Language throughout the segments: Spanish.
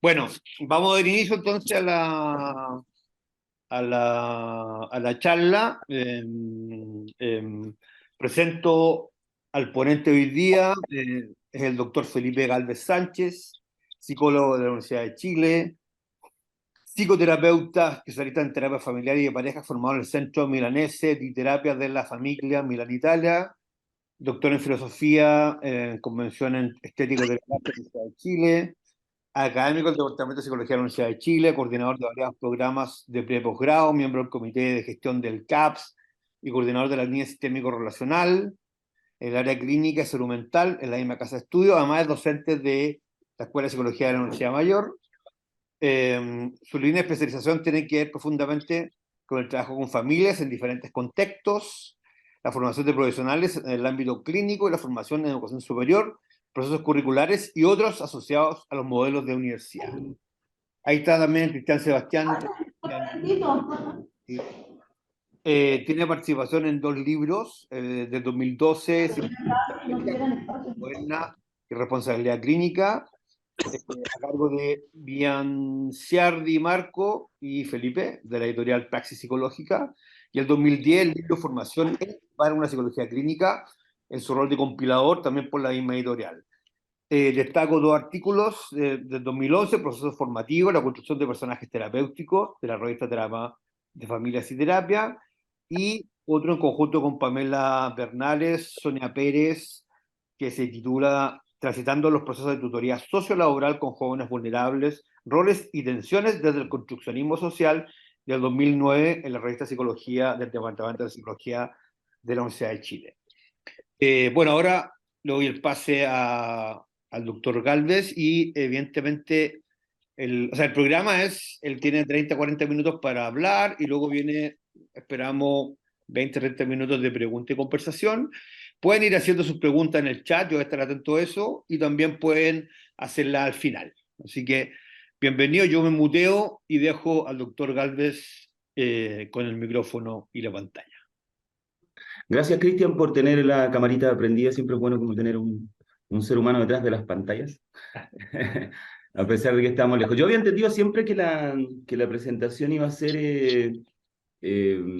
Bueno, vamos a dar inicio entonces a la charla. Presento al ponente hoy día, es el doctor Felipe Gálvez Sánchez, psicólogo de la Universidad de Chile, psicoterapeuta especialista en terapia familiar y de pareja, formado en el Centro Milanese di Terapia de la Familia Milán Italia, doctor en filosofía, convención en estética de la Universidad de Chile, académico del Departamento de Psicología de la Universidad de Chile, coordinador de varios programas de pre-posgrado, miembro del Comité de Gestión del CAPS y coordinador de la línea sistémico relacional, en el área clínica y salud mental, en la misma casa de estudio, además es docente de la Escuela de Psicología de la Universidad Mayor. Su línea de especialización tiene que ver profundamente con el trabajo con familias en diferentes contextos, la formación de profesionales en el ámbito clínico y la formación en educación superior, procesos curriculares y otros asociados a los modelos de universidad. Ahí está también Cristian Sebastián. Tiene participación en 2 libros, de 2012, Moderna y Responsabilidad Clínica, a cargo de Bianciardi Marco y Felipe, de la editorial Praxis Psicológica, y el 2010 el libro Formación para una psicología clínica, en su rol de compilador, también por la misma editorial. Destaco 2 artículos del 2011, Procesos formativos, la construcción de personajes terapéuticos, de la revista Terapia de Familias y Terapia, y otro en conjunto con Pamela Bernales, Sonia Pérez, que se titula Transitando los procesos de tutoría sociolaboral con jóvenes vulnerables, roles y tensiones desde el construccionismo social, del 2009 en la revista Psicología del Departamento de Psicología de la Universidad de Chile. Bueno, ahora le doy el pase al doctor Galvez y evidentemente el programa es, él tiene 30, 40 minutos para hablar y luego viene, esperamos 20, 30 minutos de pregunta y conversación. Pueden ir haciendo sus preguntas en el chat, yo voy a estar atento a eso, y también pueden hacerla al final. Así que, bienvenido, yo me muteo y dejo al doctor Galvez con el micrófono y la pantalla. Gracias, Cristian, por tener la camarita prendida. Siempre es bueno como tener un ser humano detrás de las pantallas, a pesar de que estamos lejos. Yo había entendido siempre que la presentación iba a ser eh,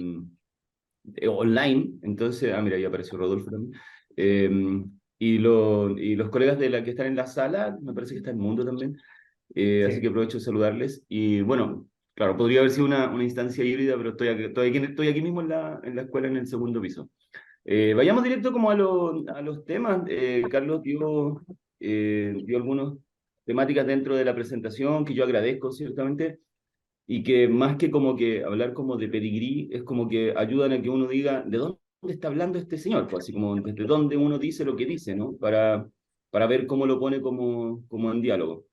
online, entonces, mira, ahí apareció Rodolfo también. Eh, y los colegas de la que están en la sala, me parece que está el mundo también, así Sí. que aprovecho de saludarles. Y bueno, claro, podría haber sido una instancia híbrida, pero estoy aquí mismo en la escuela, en el segundo piso. Vayamos directo como a los temas. Carlos dio algunas temáticas dentro de la presentación que yo agradezco ciertamente y que más que como que hablar como de pedigrí, es como que ayudan a que uno diga de dónde está hablando este señor, pues así como desde dónde uno dice lo que dice, ¿no? Para ver cómo lo pone como en diálogo.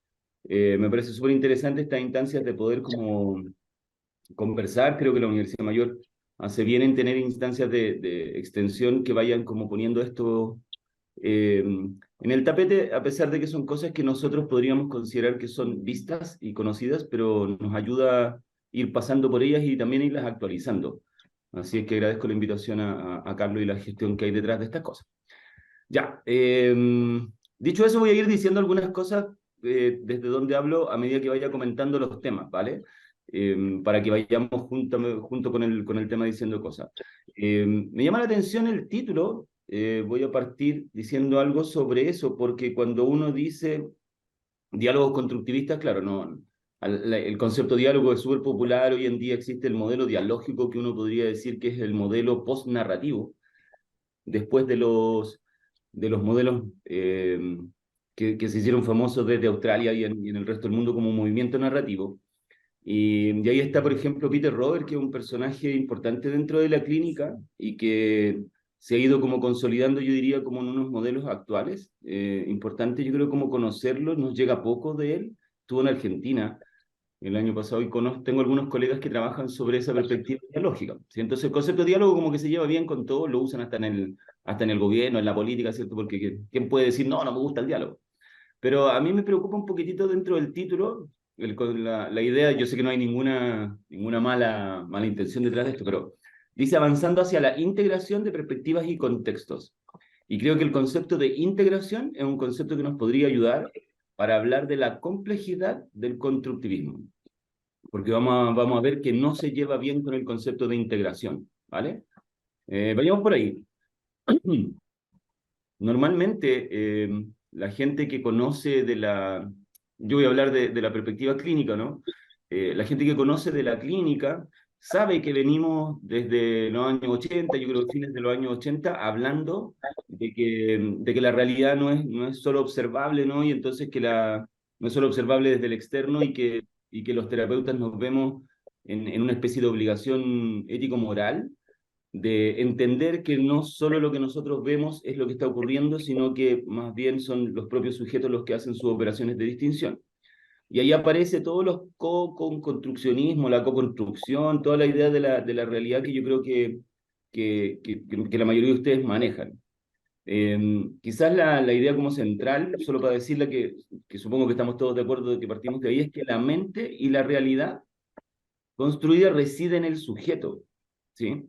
Me parece súper interesante estas instancias de poder como conversar. Creo que la Universidad Mayor hace bien en tener instancias de extensión que vayan como poniendo esto en el tapete, a pesar de que son cosas que nosotros podríamos considerar que son vistas y conocidas, pero nos ayuda a ir pasando por ellas y también irlas actualizando. Así es que agradezco la invitación a Carlos y la gestión que hay detrás de estas cosas. Ya, dicho eso, voy a ir diciendo algunas cosas desde donde hablo a medida que vaya comentando los temas, ¿vale? Para que vayamos junto con el tema diciendo cosas. Me llama la atención el título. Voy a partir diciendo algo sobre eso, porque cuando uno dice diálogos constructivistas, claro, no, el concepto de diálogo es súper popular. Hoy en día existe el modelo dialógico, que uno podría decir que es el modelo post-narrativo, después de los modelos que se hicieron famosos desde Australia y en el resto del mundo como movimiento narrativo. Y ahí está, por ejemplo, Peter Robert, que es un personaje importante dentro de la clínica y que se ha ido como consolidando, yo diría, como en unos modelos actuales. Importante, yo creo, como conocerlo, nos llega poco de él. Estuvo en Argentina el año pasado y tengo algunos colegas que trabajan sobre esa perspectiva dialógica, ¿sí? Entonces el concepto de diálogo como que se lleva bien con todo, lo usan hasta en el gobierno, en la política, ¿cierto? Porque ¿quién puede decir, no, no me gusta el diálogo? Pero a mí me preocupa un poquitito dentro del título, la idea. Yo sé que no hay ninguna mala intención detrás de esto, pero dice avanzando hacia la integración de perspectivas y contextos. Y creo que el concepto de integración es un concepto que nos podría ayudar para hablar de la complejidad del constructivismo, porque vamos a ver que no se lleva bien con el concepto de integración, ¿vale? Vayamos por ahí. Normalmente, la gente que conoce de la... Yo voy a hablar de la perspectiva clínica, ¿no? La gente que conoce de la clínica sabe que venimos desde los años 80, yo creo que fines de los años 80, hablando de que la realidad no es solo observable, ¿no? Y entonces no es solo observable desde el externo y que los terapeutas nos vemos en una especie de obligación ético-moral de entender que no solo lo que nosotros vemos es lo que está ocurriendo, sino que más bien son los propios sujetos los que hacen sus operaciones de distinción. Y ahí aparece todos los co-construccionismo, la co-construcción, toda la idea de la realidad que yo creo que la mayoría de ustedes manejan. Quizás la idea como central, solo para decirle que supongo que estamos todos de acuerdo de que partimos de ahí, es que la mente y la realidad construida reside en el sujeto, ¿sí?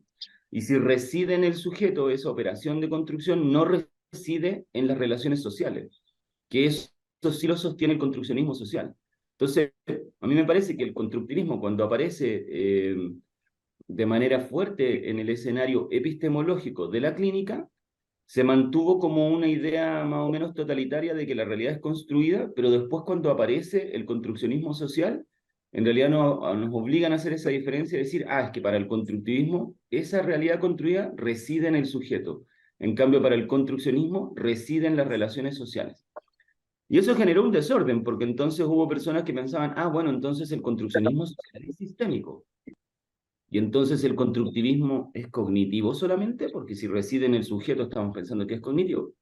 Y si reside en el sujeto, esa operación de construcción no reside en las relaciones sociales, que eso sí lo sostiene el construccionismo social. Entonces, a mí me parece que el constructivismo, cuando aparece de manera fuerte en el escenario epistemológico de la clínica, se mantuvo como una idea más o menos totalitaria de que la realidad es construida, pero después cuando aparece el construccionismo social, en realidad nos obligan a hacer esa diferencia y decir, es que para el constructivismo esa realidad construida reside en el sujeto, en cambio para el construccionismo reside en las relaciones sociales. Y eso generó un desorden, porque entonces hubo personas que pensaban, bueno, entonces el construccionismo social es sistémico. Y entonces el constructivismo es cognitivo solamente, porque si reside en el sujeto estamos pensando que es cognitivo.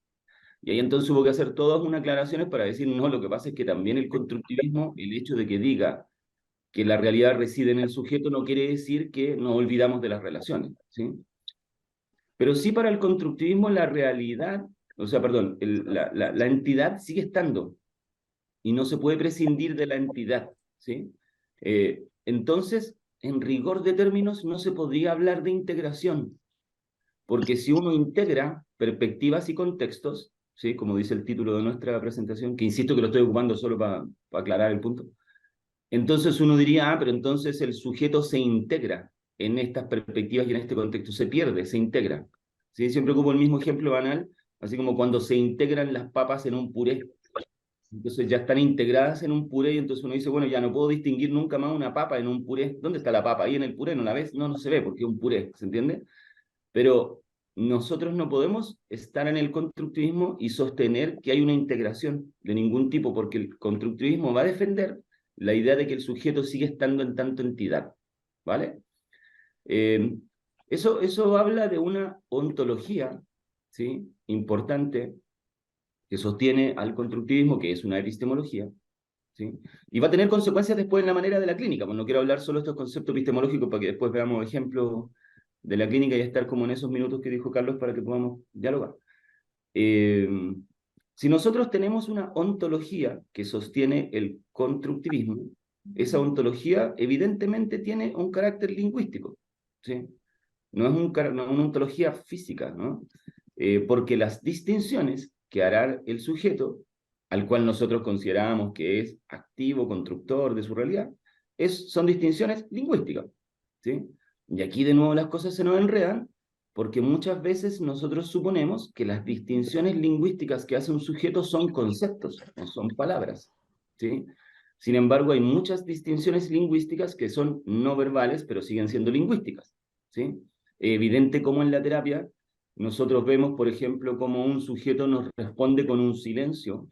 Y ahí entonces hubo que hacer todas unas aclaraciones para decir, no, lo que pasa es que también el constructivismo, el hecho de que diga que la realidad reside en el sujeto, no quiere decir que nos olvidamos de las relaciones, ¿sí? Pero sí para el constructivismo la realidad, o sea, perdón, la entidad sigue estando y no se puede prescindir de la entidad, ¿sí? Entonces, en rigor de términos, no se podría hablar de integración, porque si uno integra perspectivas y contextos, ¿sí? Como dice el título de nuestra presentación, que insisto que lo estoy ocupando solo para aclarar el punto, entonces uno diría, pero entonces el sujeto se integra en estas perspectivas y en este contexto, se pierde, se integra. ¿Sí? Siempre ocupo el mismo ejemplo banal, así como cuando se integran las papas en un puré. Entonces ya están integradas en un puré y entonces uno dice, bueno, ya no puedo distinguir nunca más una papa en un puré. ¿Dónde está la papa? Ahí en el puré, ¿no la ves? No, no se ve porque es un puré, ¿se entiende? Pero nosotros no podemos estar en el constructivismo y sostener que hay una integración de ningún tipo, porque el constructivismo va a defender la idea de que el sujeto sigue estando en tanto entidad, ¿vale? Eso habla de una ontología, ¿sí? Importante que sostiene al constructivismo, que es una epistemología, ¿sí? Y va a tener consecuencias después en la manera de la clínica. Pues no quiero hablar solo de estos conceptos epistemológicos para que después veamos ejemplos de la clínica y estar como en esos minutos que dijo Carlos para que podamos dialogar. Eh, si nosotros tenemos una ontología que sostiene el constructivismo, esa ontología evidentemente tiene un carácter lingüístico, ¿sí? No es no es una ontología física, ¿no? Porque las distinciones que hará el sujeto, al cual nosotros consideramos que es activo, constructor de su realidad, son distinciones lingüísticas, ¿sí? Y aquí de nuevo las cosas se nos enredan, porque muchas veces nosotros suponemos que las distinciones lingüísticas que hace un sujeto son conceptos, no son palabras, ¿sí? Sin embargo, hay muchas distinciones lingüísticas que son no verbales, pero siguen siendo lingüísticas, ¿sí? Evidente como en la terapia, nosotros vemos, por ejemplo, cómo un sujeto nos responde con un silencio,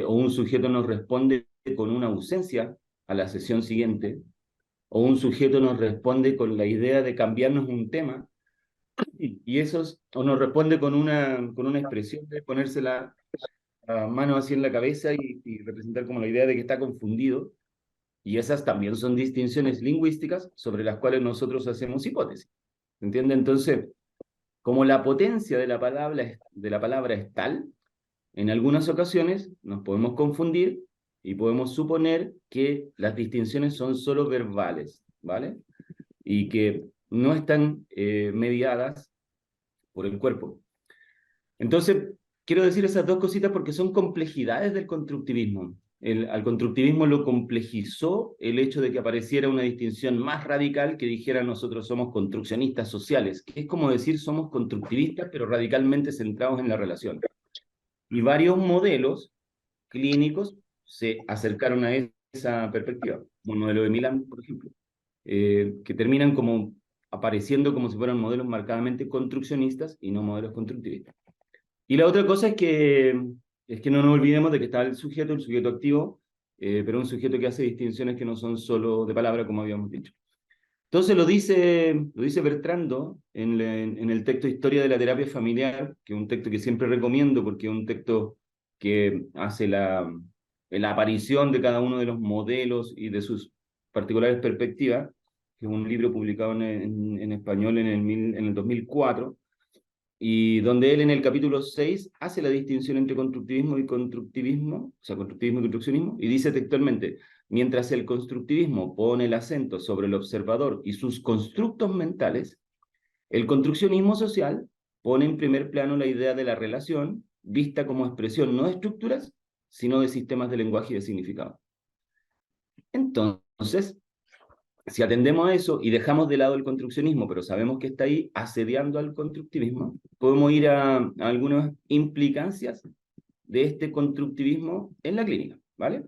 o un sujeto nos responde con una ausencia a la sesión siguiente, o un sujeto nos responde con la idea de cambiarnos un tema, y esos, o nos responde con una expresión de ponerse la mano así en la cabeza y representar como la idea de que está confundido, y esas también son distinciones lingüísticas sobre las cuales nosotros hacemos hipótesis. ¿Entiende? Entonces, como la potencia de la palabra es tal, en algunas ocasiones nos podemos confundir y podemos suponer que las distinciones son solo verbales, ¿vale? Y que no están mediadas por el cuerpo. Entonces, quiero decir esas dos cositas porque son complejidades del constructivismo. Al constructivismo lo complejizó el hecho de que apareciera una distinción más radical que dijera nosotros somos construccionistas sociales, que es como decir somos constructivistas pero radicalmente centrados en la relación. Y varios modelos clínicos se acercaron a esa perspectiva, como el modelo de Milán, por ejemplo, que terminan como apareciendo como si fueran modelos marcadamente construccionistas y no modelos constructivistas. Y la otra cosa es que no nos olvidemos de que está el sujeto activo, pero un sujeto que hace distinciones que no son solo de palabra, como habíamos dicho. Entonces lo dice Bertrando en el texto Historia de la terapia familiar, que es un texto que siempre recomiendo porque es un texto que hace la aparición de cada uno de los modelos y de sus particulares perspectivas, que es un libro publicado en español en el 2004, y donde él en el capítulo 6 hace la distinción entre constructivismo y constructivismo, o sea, constructivismo y construccionismo, y dice textualmente, mientras el constructivismo pone el acento sobre el observador y sus constructos mentales, el construccionismo social pone en primer plano la idea de la relación, vista como expresión no de estructuras, sino de sistemas de lenguaje y de significado. Entonces, si atendemos a eso y dejamos de lado el construccionismo, pero sabemos que está ahí asediando al constructivismo, podemos ir a algunas implicancias de este constructivismo en la clínica, ¿vale?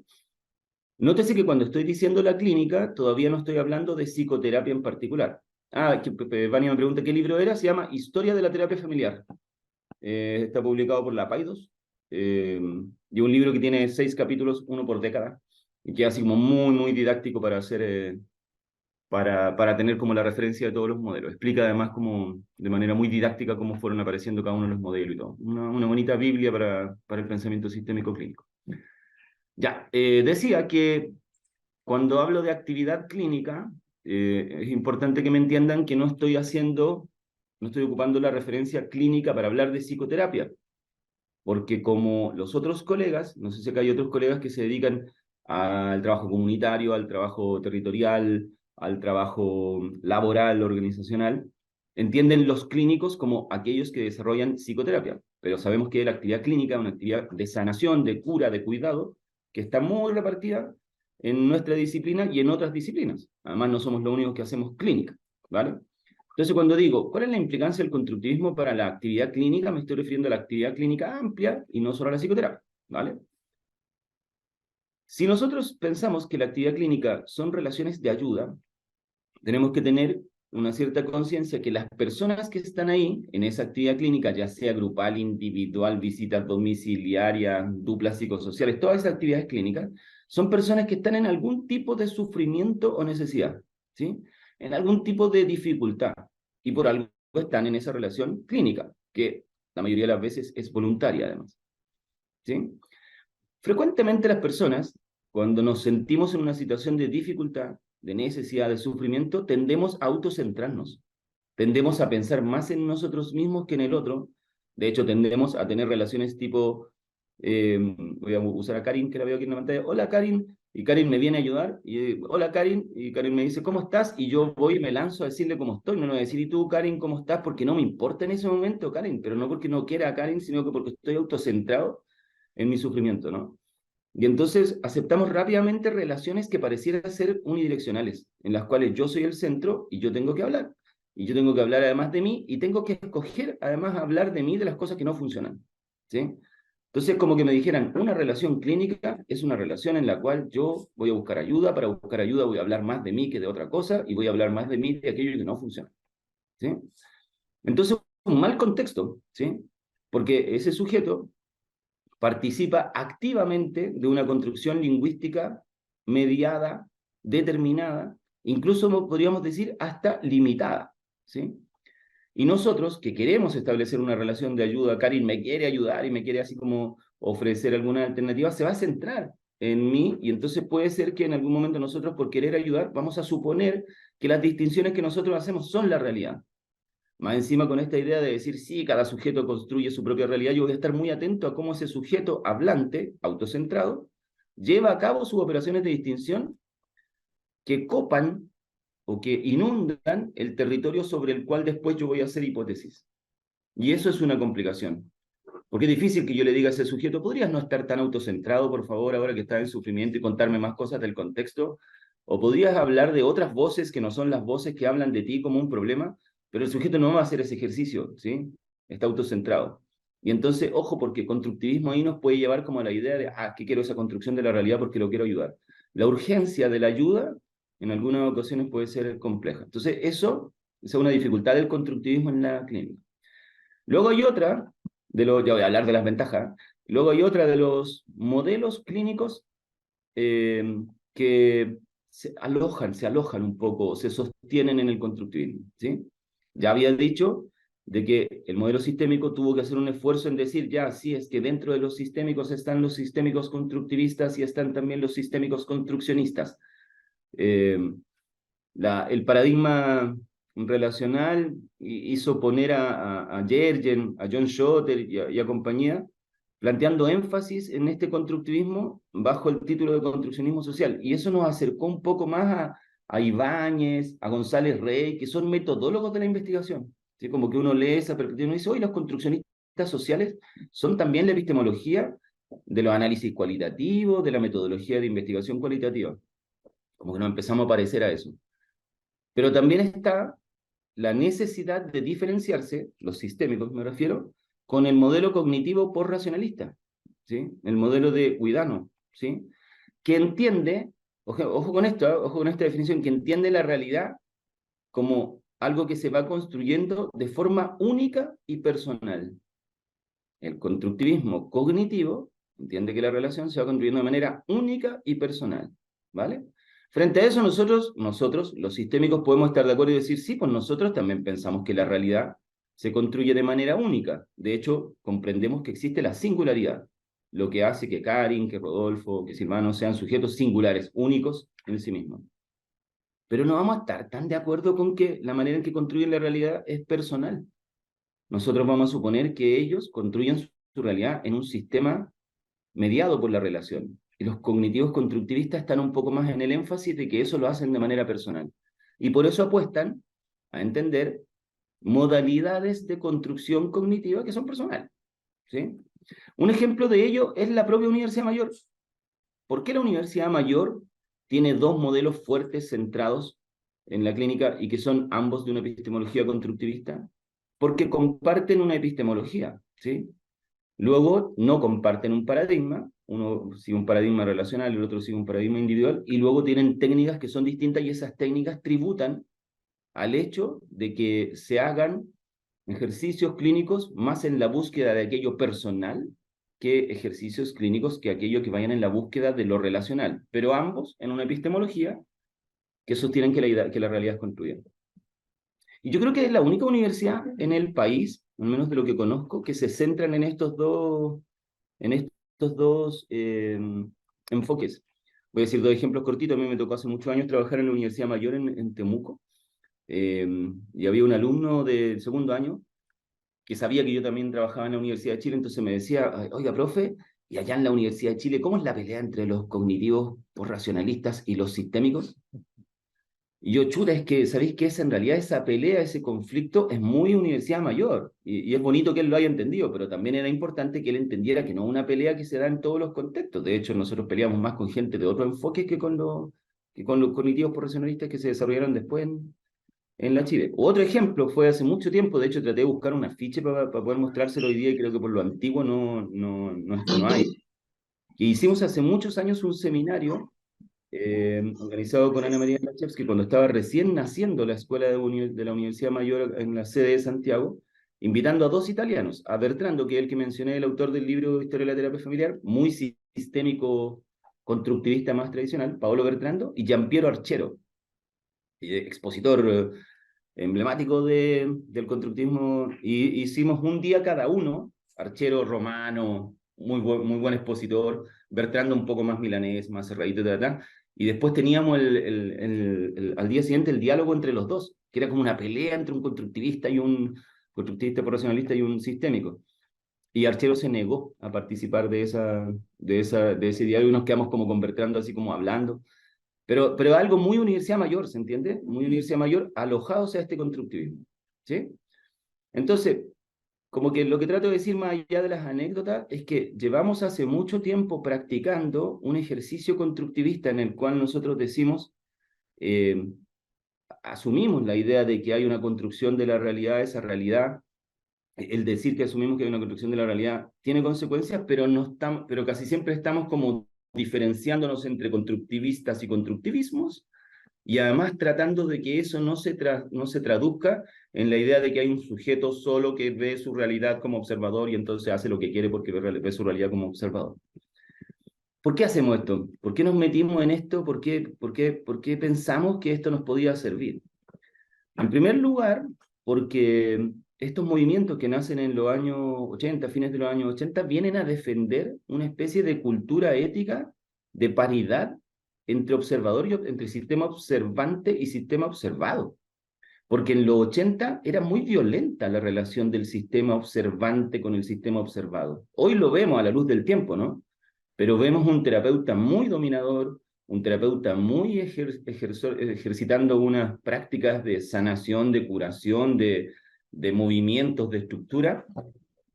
Nótese que cuando estoy diciendo la clínica, todavía no estoy hablando de psicoterapia en particular. Vania me pregunta qué libro era, se llama Historia de la terapia familiar. Está publicado por la Paidós, y un libro que tiene 6 capítulos, uno por década, y que es así como muy, muy didáctico para hacer... para tener como la referencia de todos los modelos. Explica además como, de manera muy didáctica cómo fueron apareciendo cada uno de los modelos y todo. Una bonita Biblia para el pensamiento sistémico clínico. Ya, decía que cuando hablo de actividad clínica, es importante que me entiendan que no estoy ocupando la referencia clínica para hablar de psicoterapia, porque como los otros colegas, no sé si acá hay otros colegas que se dedican al trabajo comunitario, al trabajo territorial, al trabajo laboral, organizacional, entienden los clínicos como aquellos que desarrollan psicoterapia, pero sabemos que la actividad clínica es una actividad de sanación, de cura, de cuidado, que está muy repartida en nuestra disciplina y en otras disciplinas. Además, no somos los únicos que hacemos clínica, ¿vale? Entonces, cuando digo, ¿cuál es la implicancia del constructivismo para la actividad clínica? Me estoy refiriendo a la actividad clínica amplia y no solo a la psicoterapia, ¿vale? Si nosotros pensamos que la actividad clínica son relaciones de ayuda, tenemos que tener una cierta conciencia que las personas que están ahí en esa actividad clínica, ya sea grupal, individual, visitas domiciliarias, duplas psicosociales, todas esas actividades clínicas, son personas que están en algún tipo de sufrimiento o necesidad, ¿sí? En algún tipo de dificultad, y por algo están en esa relación clínica, que la mayoría de las veces es voluntaria además, ¿sí? Frecuentemente las personas, cuando nos sentimos en una situación de dificultad, de necesidad, de sufrimiento, tendemos a autocentrarnos, tendemos a pensar más en nosotros mismos que en el otro. De hecho, tendemos a tener relaciones tipo, voy a usar a Karin, que la veo aquí en la pantalla, hola Karin, y Karin me viene a ayudar, y hola Karin, y Karin me dice, ¿cómo estás? Y yo voy y me lanzo a decirle cómo estoy, no le voy a decir, ¿y tú Karin, cómo estás? Porque no me importa en ese momento, Karin, pero no porque no quiera a Karin, sino que porque estoy autocentrado en mi sufrimiento, ¿no? Y entonces aceptamos rápidamente relaciones que parecieran ser unidireccionales, en las cuales yo soy el centro y yo tengo que hablar. Y yo tengo que hablar además de mí y tengo que escoger además hablar de mí de las cosas que no funcionan, ¿sí? Entonces, como que me dijeran, una relación clínica es una relación en la cual yo voy a buscar ayuda, para buscar ayuda voy a hablar más de mí que de otra cosa y voy a hablar más de mí de aquello que no funciona, ¿sí? Entonces, un mal contexto, ¿sí? Porque ese sujeto participa activamente de una construcción lingüística mediada, determinada, incluso podríamos decir hasta limitada, ¿sí? Y nosotros que queremos establecer una relación de ayuda, Karin me quiere ayudar y me quiere así como ofrecer alguna alternativa, se va a centrar en mí y entonces puede ser que en algún momento nosotros por querer ayudar vamos a suponer que las distinciones que nosotros hacemos son la realidad. Más encima con esta idea de decir, sí, cada sujeto construye su propia realidad, yo voy a estar muy atento a cómo ese sujeto hablante, autocentrado, lleva a cabo sus operaciones de distinción que copan o que inundan el territorio sobre el cual después yo voy a hacer hipótesis. Y eso es una complicación. Porque es difícil que yo le diga a ese sujeto, ¿podrías no estar tan autocentrado, por favor, ahora que estás en sufrimiento y contarme más cosas del contexto? ¿O podrías hablar de otras voces que no son las voces que hablan de ti como un problema? Pero el sujeto no va a hacer ese ejercicio, ¿sí? Está autocentrado. Y entonces, ojo, porque constructivismo ahí nos puede llevar como a la idea de, que quiero esa construcción de la realidad porque lo quiero ayudar. La urgencia de la ayuda en algunas ocasiones puede ser compleja. Entonces, esa es una dificultad del constructivismo en la clínica. Luego hay otra, ya voy a hablar de las ventajas, luego hay otra de los modelos clínicos que se alojan un poco, se sostienen en el constructivismo, ¿sí? Ya había dicho de que el modelo sistémico tuvo que hacer un esfuerzo en decir, ya, sí, es que dentro de los sistémicos están los sistémicos constructivistas y están también los sistémicos construccionistas. El paradigma relacional hizo poner a Yergen, a John Schotter y a compañía, planteando énfasis en este constructivismo bajo el título de construccionismo social. Y eso nos acercó un poco más a Ibáñez, a González Rey, que son metodólogos de la investigación. ¿Sí? Como que uno lee esa perspectiva y uno dice, hoy los construccionistas sociales son también la epistemología de los análisis cualitativos, de la metodología de investigación cualitativa. Como que nos empezamos a parecer a eso. Pero también está la necesidad de diferenciarse, los sistémicos me refiero, con el modelo cognitivo por-racionalista, ¿sí? El modelo de Guidano, ¿sí? Que entiende, ojo con esto, ojo con esta definición, que entiende la realidad como algo que se va construyendo de forma única y personal. El constructivismo cognitivo entiende que la relación se va construyendo de manera única y personal, ¿vale? Frente a eso, nosotros, los sistémicos, podemos estar de acuerdo y decir, sí, pues nosotros también pensamos que la realidad se construye de manera única. De hecho, comprendemos que existe la singularidad, lo que hace que Karin, que Rodolfo, que Silvano sean sujetos singulares, únicos en sí mismos. Pero no vamos a estar tan de acuerdo con que la manera en que construyen la realidad es personal. Nosotros vamos a suponer que ellos construyen su realidad en un sistema mediado por la relación. Y los cognitivos constructivistas están un poco más en el énfasis de que eso lo hacen de manera personal. Y por eso apuestan a entender modalidades de construcción cognitiva que son personales, ¿sí? Un ejemplo de ello es la propia Universidad Mayor. ¿Por qué la Universidad Mayor tiene dos modelos fuertes centrados en la clínica y que son ambos de una epistemología constructivista? Porque comparten una epistemología, ¿sí? Luego no comparten un paradigma, uno sigue un paradigma relacional y el otro sigue un paradigma individual, y luego tienen técnicas que son distintas y esas técnicas tributan al hecho de que se hagan ejercicios clínicos más en la búsqueda de aquello personal que ejercicios clínicos que aquello que vayan en la búsqueda de lo relacional, pero ambos en una epistemología que sostienen que la realidad es construida. Y yo creo que es la única universidad en el país, al menos de lo que conozco, que se centran en estos dos enfoques. Voy a decir dos ejemplos cortitos. A mí me tocó hace muchos años trabajar en la Universidad Mayor en Temuco, y había un alumno del segundo año que sabía que yo también trabajaba en la Universidad de Chile, entonces me decía, oiga, profe, y allá en la Universidad de Chile, ¿cómo es la pelea entre los cognitivos racionalistas y los sistémicos? Y yo, chuta, es que, ¿sabéis qué es? En realidad esa pelea, ese conflicto es muy Universidad Mayor, y es bonito que él lo haya entendido, pero también era importante que él entendiera que no es una pelea que se da en todos los contextos. De hecho, nosotros peleamos más con gente de otro enfoque que con los cognitivos racionalistas que se desarrollaron después en la Chile. Otro ejemplo fue hace mucho tiempo, de hecho traté de buscar un afiche para poder mostrárselo hoy día y creo que por lo antiguo no hay. Que hicimos hace muchos años un seminario organizado con Ana María Lachevsky cuando estaba recién naciendo la escuela de la Universidad Mayor en la sede de Santiago, invitando a dos italianos, a Bertrando, que es el que mencioné, el autor del libro Historia de la Terapia Familiar, muy sistémico, constructivista más tradicional, Paolo Bertrando, y Giampiero Archero, expositor emblemático del constructivismo, y hicimos un día cada uno, Archero romano, muy buen expositor, Bertrando un poco más milanés, más cerradito, y después teníamos al día siguiente el diálogo entre los dos, que era como una pelea entre un constructivista racionalista y un sistémico. Y Archero se negó a participar de ese diálogo y nos quedamos como con Bertrando así como hablando. Pero algo muy Universidad Mayor, ¿se entiende? Muy Universidad Mayor, alojados a este constructivismo, ¿sí? Entonces, como que lo que trato de decir más allá de las anécdotas es que llevamos hace mucho tiempo practicando un ejercicio constructivista en el cual nosotros decimos, eh, asumimos la idea de que hay una construcción de la realidad, esa realidad, el decir que asumimos que hay una construcción de la realidad tiene consecuencias, pero, no estamos, pero casi siempre estamos como diferenciándonos entre constructivistas y constructivismos, y además tratando de que eso no se traduzca en la idea de que hay un sujeto solo que ve su realidad como observador y entonces hace lo que quiere porque ve su realidad como observador. ¿Por qué hacemos esto? ¿Por qué nos metimos en esto? ¿Por qué pensamos que esto nos podía servir? En primer lugar, porque estos movimientos que nacen en los años 80, fines de los años 80, vienen a defender una especie de cultura ética de paridad entre observador y entre sistema observante y sistema observado. Porque en los 80 era muy violenta la relación del sistema observante con el sistema observado. Hoy lo vemos a la luz del tiempo, ¿no? Pero vemos un terapeuta muy dominador, un terapeuta muy ejercitando unas prácticas de sanación, de curación, de movimientos, de estructura,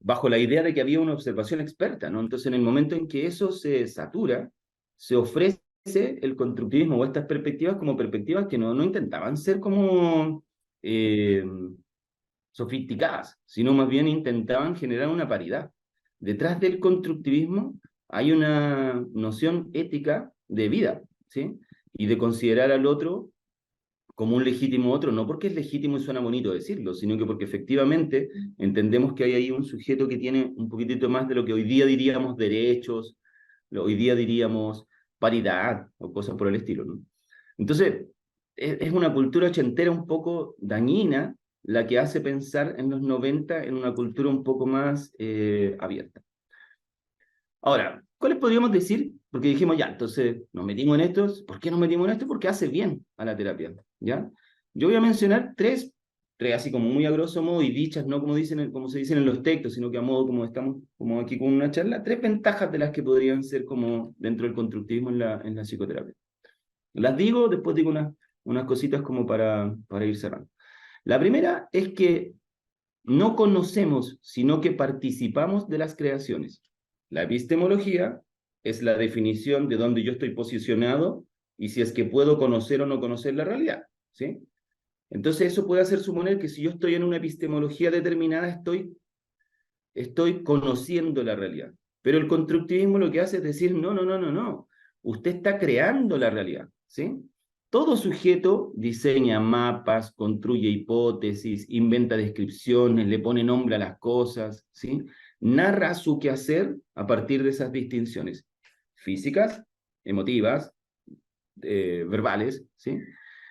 bajo la idea de que había una observación experta, ¿no? Entonces, en el momento en que eso se satura, se ofrece el constructivismo o estas perspectivas como perspectivas que no intentaban ser como eh, sofisticadas, sino más bien intentaban generar una paridad. Detrás del constructivismo hay una noción ética de vida, ¿sí? Y de considerar al otro como un legítimo otro, no porque es legítimo y suena bonito decirlo, sino que porque efectivamente entendemos que hay ahí un sujeto que tiene un poquitito más de lo que hoy día diríamos derechos, hoy día diríamos paridad o cosas por el estilo, ¿no? Entonces, es una cultura ochentera un poco dañina la que hace pensar en los 90 en una cultura un poco más abierta. Ahora, ¿cuáles podríamos decir? Porque dijimos, ya, entonces nos metimos en esto. ¿Por qué nos metimos en esto? Porque hace bien a la terapia, ¿ya? Yo voy a mencionar tres así como muy a grosso modo y dichas, no como, como se dicen en los textos, sino que a modo como estamos como aquí con una charla, tres ventajas de las que podrían ser como dentro del constructivismo en la psicoterapia. Las digo, después digo unas cositas como para ir cerrando. La primera es que no conocemos, sino que participamos de las creaciones. La epistemología es la definición de dónde yo estoy posicionado y si es que puedo conocer o no conocer la realidad, ¿sí? Entonces eso puede hacer suponer que si yo estoy en una epistemología determinada, estoy conociendo la realidad. Pero el constructivismo lo que hace es decir, no. Usted está creando la realidad, ¿sí? Todo sujeto diseña mapas, construye hipótesis, inventa descripciones, le pone nombre a las cosas, ¿sí? Narra su quehacer a partir de esas distinciones físicas, emotivas, verbales, ¿sí?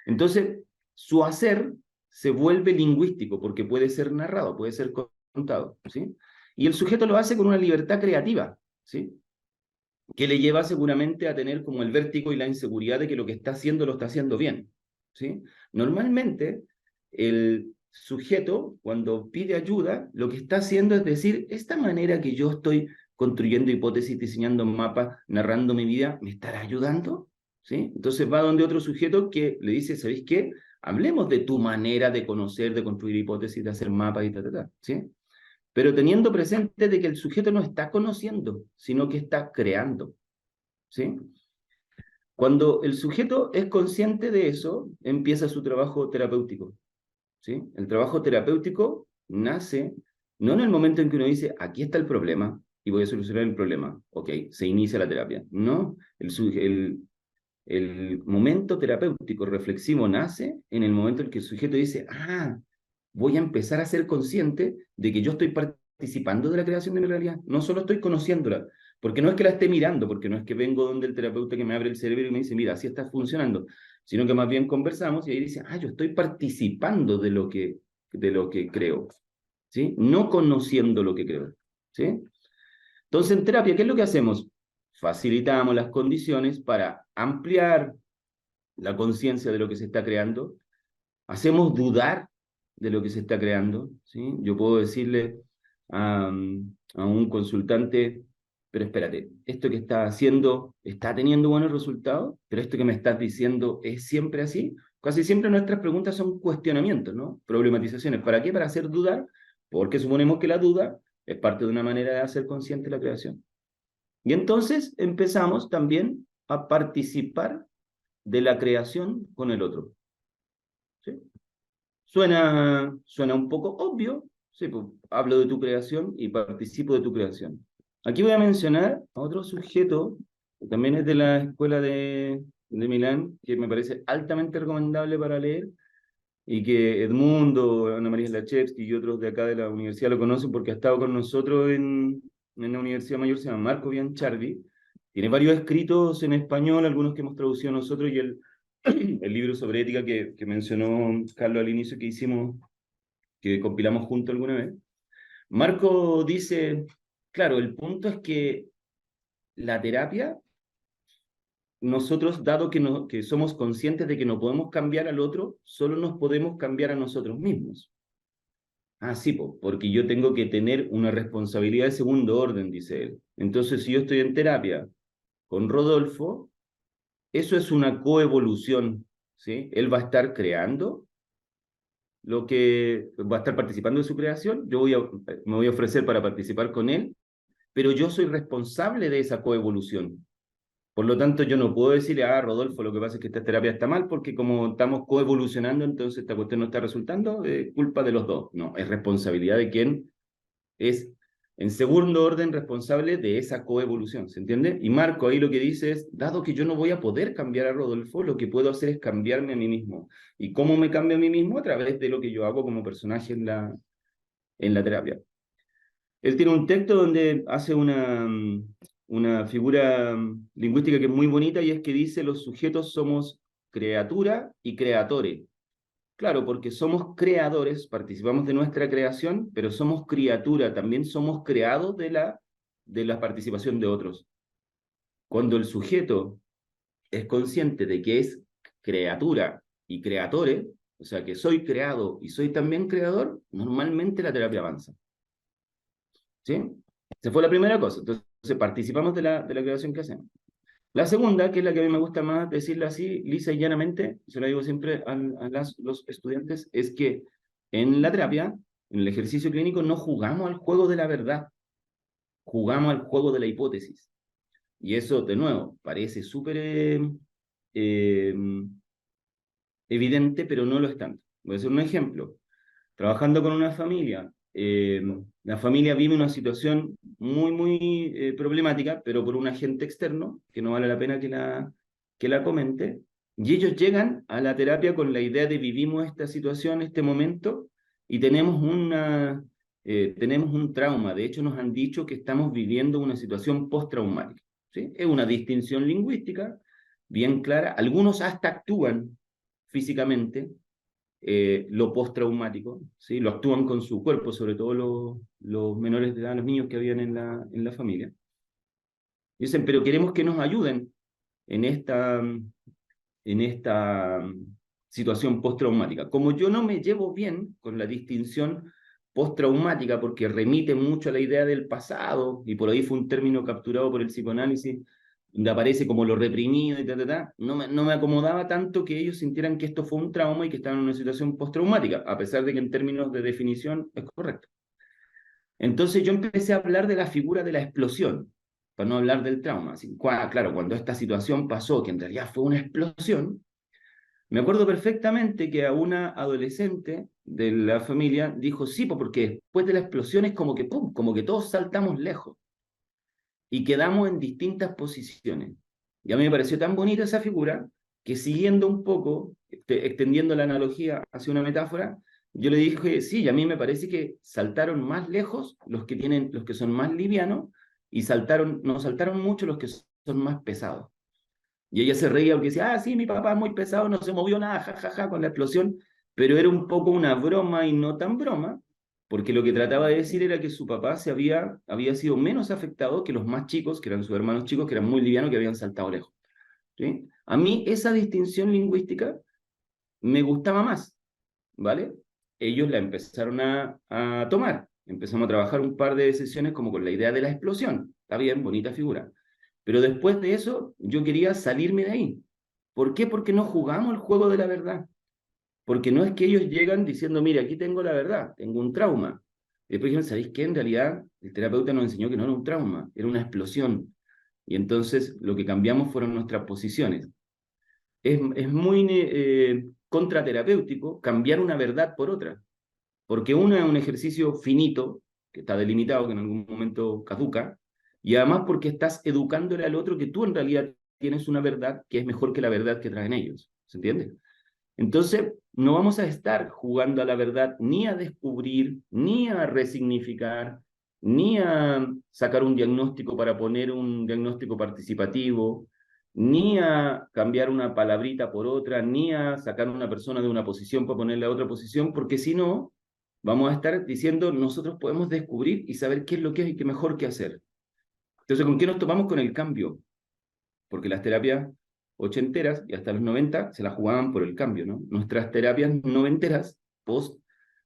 Entonces, su hacer se vuelve lingüístico porque puede ser narrado, puede ser contado, ¿sí? Y el sujeto lo hace con una libertad creativa, ¿sí? Que le lleva seguramente a tener como el vértigo y la inseguridad de que lo que está haciendo lo está haciendo bien, ¿sí? Normalmente, el sujeto, cuando pide ayuda, lo que está haciendo es decir, esta manera que yo estoy construyendo hipótesis, diseñando mapas, narrando mi vida, ¿me estará ayudando? ¿Sí? Entonces va donde otro sujeto que le dice, ¿sabéis qué? Hablemos de tu manera de conocer, de construir hipótesis, de hacer mapas y tal, ¿sí? Pero teniendo presente de que el sujeto no está conociendo, sino que está creando, ¿sí? Cuando el sujeto es consciente de eso, empieza su trabajo terapéutico, ¿sí? El trabajo terapéutico nace no en el momento en que uno dice, aquí está el problema y voy a solucionar el problema, ok, se inicia la terapia. No, el momento terapéutico reflexivo nace en el momento en que el sujeto dice, voy a empezar a ser consciente de que yo estoy participando de la creación de mi realidad, no solo estoy conociéndola, porque no es que la esté mirando, porque no es que vengo donde el terapeuta que me abre el cerebro y me dice, mira, así está funcionando, sino que más bien conversamos y ahí dice, yo estoy participando de lo que creo, ¿sí? No conociendo lo que creo, ¿sí? Entonces, en terapia, ¿qué es lo que hacemos? Facilitamos las condiciones para ampliar la conciencia de lo que se está creando, hacemos dudar de lo que se está creando, ¿sí? Yo puedo decirle a un consultante, pero espérate, esto que estás haciendo está teniendo buenos resultados, pero esto que me estás diciendo es siempre así. Casi siempre nuestras preguntas son cuestionamientos, ¿no? Problematizaciones. ¿Para qué? Para hacer dudar, porque suponemos que la duda es parte de una manera de hacer consciente la creación. Y entonces empezamos también a participar de la creación con el otro. ¿Sí? Suena un poco obvio, sí, pues, hablo de tu creación y participo de tu creación. Aquí voy a mencionar a otro sujeto, que también es de la escuela de Milán, que me parece altamente recomendable para leer, y que Edmundo, Ana María Slachevsky y otros de acá de la universidad lo conocen porque ha estado con nosotros en la Universidad Mayor, se llama Marco Bianchardi. Tiene varios escritos en español, algunos que hemos traducido nosotros, y el libro sobre ética que mencionó Carlos al inicio que hicimos, que compilamos juntos alguna vez. Marco dice, claro, el punto es que la terapia, nosotros, dado que somos conscientes de que no podemos cambiar al otro, solo nos podemos cambiar a nosotros mismos. Ah, sí, porque yo tengo que tener una responsabilidad de segundo orden, dice él. Entonces, si yo estoy en terapia con Rodolfo, eso es una coevolución, ¿sí? Él va a estar creando lo que va a estar participando de su creación, me voy a ofrecer para participar con él, pero yo soy responsable de esa coevolución. Por lo tanto, yo no puedo decirle, Rodolfo, lo que pasa es que esta terapia está mal, porque como estamos coevolucionando, entonces esta cuestión no está resultando, culpa de los dos. No, es responsabilidad de quien es, en segundo orden, responsable de esa coevolución, ¿se entiende? Y Marco ahí lo que dice es, dado que yo no voy a poder cambiar a Rodolfo, lo que puedo hacer es cambiarme a mí mismo. ¿Y cómo me cambio a mí mismo? A través de lo que yo hago como personaje en la terapia. Él tiene un texto donde hace una figura lingüística que es muy bonita, y es que dice, los sujetos somos criatura y creatore. Claro, porque somos creadores, participamos de nuestra creación, pero somos criatura, también somos creados de la participación de otros. Cuando el sujeto es consciente de que es criatura y creatore, o sea, que soy creado y soy también creador, normalmente la terapia avanza. ¿Sí? Esa fue la primera cosa. Entonces, participamos de la creación que hacemos. La segunda, que es la que a mí me gusta más decirla así, lisa y llanamente, se lo digo siempre los estudiantes, es que en la terapia, en el ejercicio clínico, no jugamos al juego de la verdad, jugamos al juego de la hipótesis. Y eso, de nuevo, parece súper eh, evidente, pero no lo es tanto. Voy a hacer un ejemplo. Trabajando con una familia, la familia vive una situación muy, muy problemática, pero por un agente externo, que no vale la pena que la comente, y ellos llegan a la terapia con la idea de vivimos esta situación, este momento, y tenemos un trauma. De hecho, nos han dicho que estamos viviendo una situación postraumática. ¿Sí? Es una distinción lingüística bien clara. Algunos hasta actúan físicamente lo postraumático, ¿sí? Lo actúan con su cuerpo, sobre todo los menores de edad, los niños que habían en la familia. Dicen, pero queremos que nos ayuden en esta situación postraumática. Como yo no me llevo bien con la distinción postraumática, porque remite mucho a la idea del pasado, y por ahí fue un término capturado por el psicoanálisis, donde aparece como lo reprimido y no me acomodaba tanto que ellos sintieran que esto fue un trauma y que estaban en una situación postraumática, a pesar de que en términos de definición es correcto. Entonces yo empecé a hablar de la figura de la explosión, para no hablar del trauma. Así, claro, cuando esta situación pasó, que en realidad fue una explosión, me acuerdo perfectamente que a una adolescente de la familia dijo, sí, porque después de la explosión es como que, ¡pum!, como que todos saltamos lejos y quedamos en distintas posiciones. Y a mí me pareció tan bonita esa figura que, siguiendo un poco, extendiendo la analogía hacia una metáfora, yo le dije, sí, y a mí me parece que saltaron más lejos los que son más livianos, y no saltaron mucho los que son más pesados. Y ella se reía porque decía, sí, mi papá es muy pesado, no se movió nada, jajaja, con la explosión, pero era un poco una broma y no tan broma, porque lo que trataba de decir era que su papá había sido menos afectado que los más chicos, que eran sus hermanos chicos, que eran muy livianos, que habían saltado lejos. ¿Sí? A mí esa distinción lingüística me gustaba más, ¿vale? Ellos la empezaron a tomar. Empezamos a trabajar un par de sesiones como con la idea de la explosión. Está bien, bonita figura. Pero después de eso, yo quería salirme de ahí. ¿Por qué? Porque no jugamos el juego de la verdad. Porque no es que ellos llegan diciendo, mira, aquí tengo la verdad, tengo un trauma. Y después dijeron, ¿sabéis qué? En realidad, el terapeuta nos enseñó que no era un trauma, era una explosión. Y entonces lo que cambiamos fueron nuestras posiciones. Es muy contraterapéutico cambiar una verdad por otra, porque una es un ejercicio finito, que está delimitado, que en algún momento caduca, y además porque estás educándole al otro que tú en realidad tienes una verdad que es mejor que la verdad que traen ellos. ¿Se entiende? Entonces, no vamos a estar jugando a la verdad ni a descubrir, ni a resignificar, ni a sacar un diagnóstico para poner un diagnóstico participativo, ni a cambiar una palabrita por otra, ni a sacar a una persona de una posición para ponerle a otra posición, porque si no, vamos a estar diciendo nosotros podemos descubrir y saber qué es lo que es y qué mejor que hacer. Entonces, ¿con qué nos tomamos? Con el cambio, porque las terapias ochenteras y hasta los 90 se la jugaban por el cambio, ¿no? Nuestras terapias noventeras, post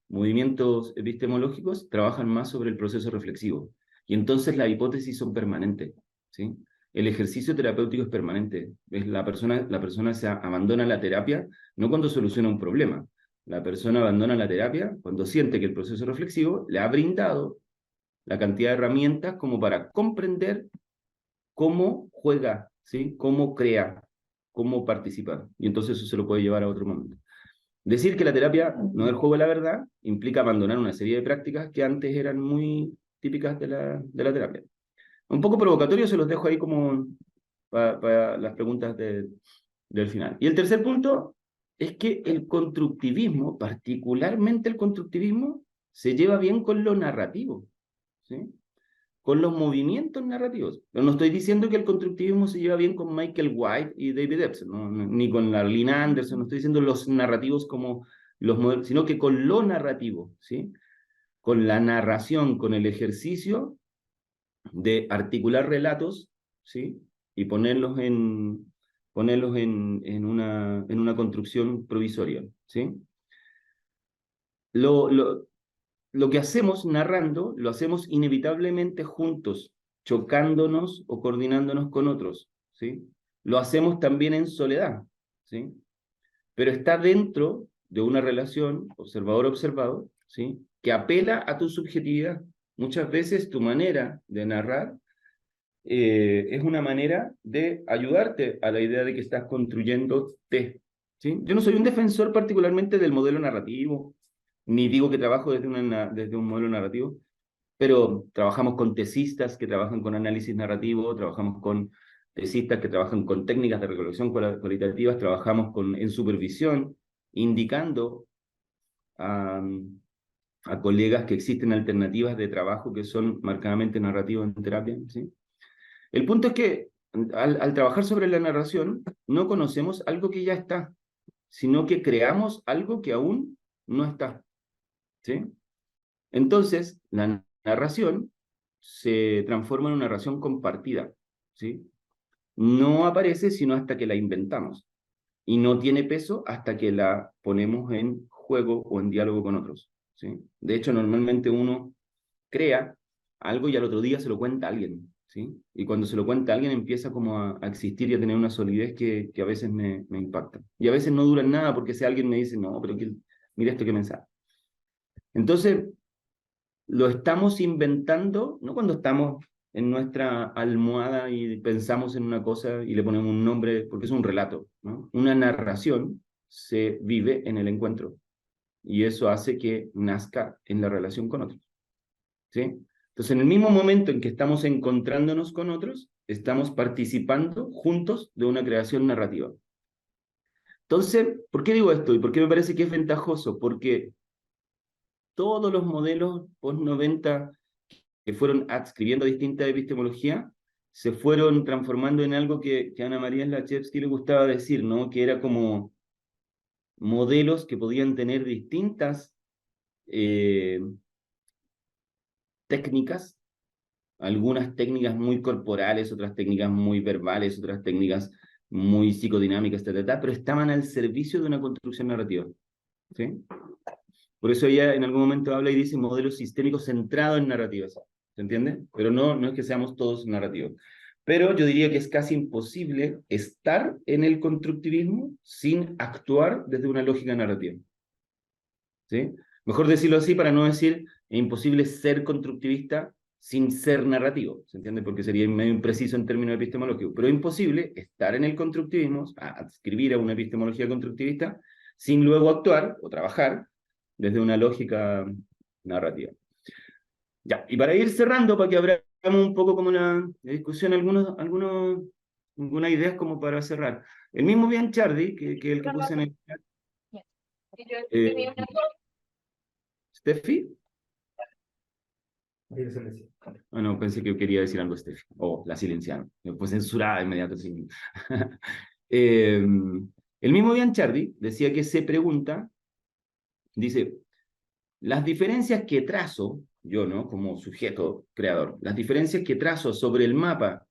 movimientos epistemológicos, trabajan más sobre el proceso reflexivo. Y entonces las hipótesis son permanentes, ¿sí? El ejercicio terapéutico es permanente. La persona se abandona la terapia no cuando soluciona un problema. La persona abandona la terapia cuando siente que el proceso reflexivo le ha brindado la cantidad de herramientas como para comprender cómo juega, ¿sí? Cómo crea, cómo participa. Y entonces eso se lo puede llevar a otro momento. Decir que la terapia no es el juego de la verdad implica abandonar una serie de prácticas que antes eran muy típicas de la terapia. Un poco provocatorio, se los dejo ahí como para las preguntas del final. Y el tercer punto es que el constructivismo, particularmente el constructivismo, se lleva bien con lo narrativo, ¿sí? Con los movimientos narrativos. Pero no estoy diciendo que el constructivismo se lleva bien con Michael White y David Epstein, ni con la Lynn Anderson, no estoy diciendo los narrativos como los modelos, sino que con lo narrativo, ¿sí? Con la narración, con el ejercicio de articular relatos, ¿sí? Y ponerlos en una construcción provisoria, ¿sí? Lo, lo, lo que hacemos narrando, lo hacemos inevitablemente juntos, chocándonos o coordinándonos con otros, ¿sí? Lo hacemos también en soledad, ¿sí? Pero está dentro de una relación observador-observado, ¿sí? Que apela a tu subjetividad. Muchas veces tu manera de narrar es una manera de ayudarte a la idea de que estás construyéndote, ¿sí? Yo no soy un defensor particularmente del modelo narrativo, ni digo que trabajo desde un modelo narrativo, pero trabajamos con tesistas que trabajan con análisis narrativo, trabajamos con tesistas que trabajan con técnicas de recolección cualitativas, trabajamos en supervisión, indicando a, a colegas que existen alternativas de trabajo que son marcadamente narrativas en terapia, ¿sí? El punto es que al trabajar sobre la narración, no conocemos algo que ya está, sino que creamos algo que aún no está, ¿sí? Entonces, la narración se transforma en una narración compartida, ¿sí? No aparece sino hasta que la inventamos, y no tiene peso hasta que la ponemos en juego o en diálogo con otros, ¿sí? De hecho, normalmente uno crea algo y al otro día se lo cuenta a alguien, ¿sí? Y cuando se lo cuenta a alguien empieza como a existir y a tener una solidez que a veces me impacta. Y a veces no dura nada porque si alguien me dice, no, pero mira esto que mensaje. Entonces, lo estamos inventando, no cuando estamos en nuestra almohada y pensamos en una cosa y le ponemos un nombre, porque es un relato, ¿no? Una narración se vive en el encuentro y eso hace que nazca en la relación con otros, ¿sí? Entonces, en el mismo momento en que estamos encontrándonos con otros, estamos participando juntos de una creación narrativa. Entonces, ¿por qué digo esto? ¿Y por qué me parece que es ventajoso? Porque todos los modelos post-90 que fueron adscribiendo a distintas epistemologías, se fueron transformando en algo que a Ana María Slachevsky le gustaba decir, ¿no? Que era como modelos que podían tener distintas técnicas, algunas técnicas muy corporales, otras técnicas muy verbales, otras técnicas muy psicodinámicas, pero estaban al servicio de una construcción narrativa, ¿sí? Por eso ella en algún momento habla y dice modelo sistémico centrado en narrativas, ¿se entiende? Pero no es que seamos todos narrativos. Pero yo diría que es casi imposible estar en el constructivismo sin actuar desde una lógica narrativa, ¿sí? Mejor decirlo así para no decir, es imposible ser constructivista sin ser narrativo, ¿se entiende? Porque sería medio impreciso en términos epistemológicos, pero es imposible estar en el constructivismo, adscribir a una epistemología constructivista, sin luego actuar o trabajar desde una lógica narrativa. Ya, y para ir cerrando, para que abramos un poco como una discusión, algunas ideas como para cerrar. El mismo Bianchardi, que el que puse en el chat, Steffi. Ah, no, pensé que quería decir algo Steffi. Oh, la silenciaron. Después censurada inmediatamente. El mismo Bianchardi decía que se pregunta, dice, las diferencias que trazo, yo, ¿no? Como sujeto creador, las diferencias que trazo sobre el mapa,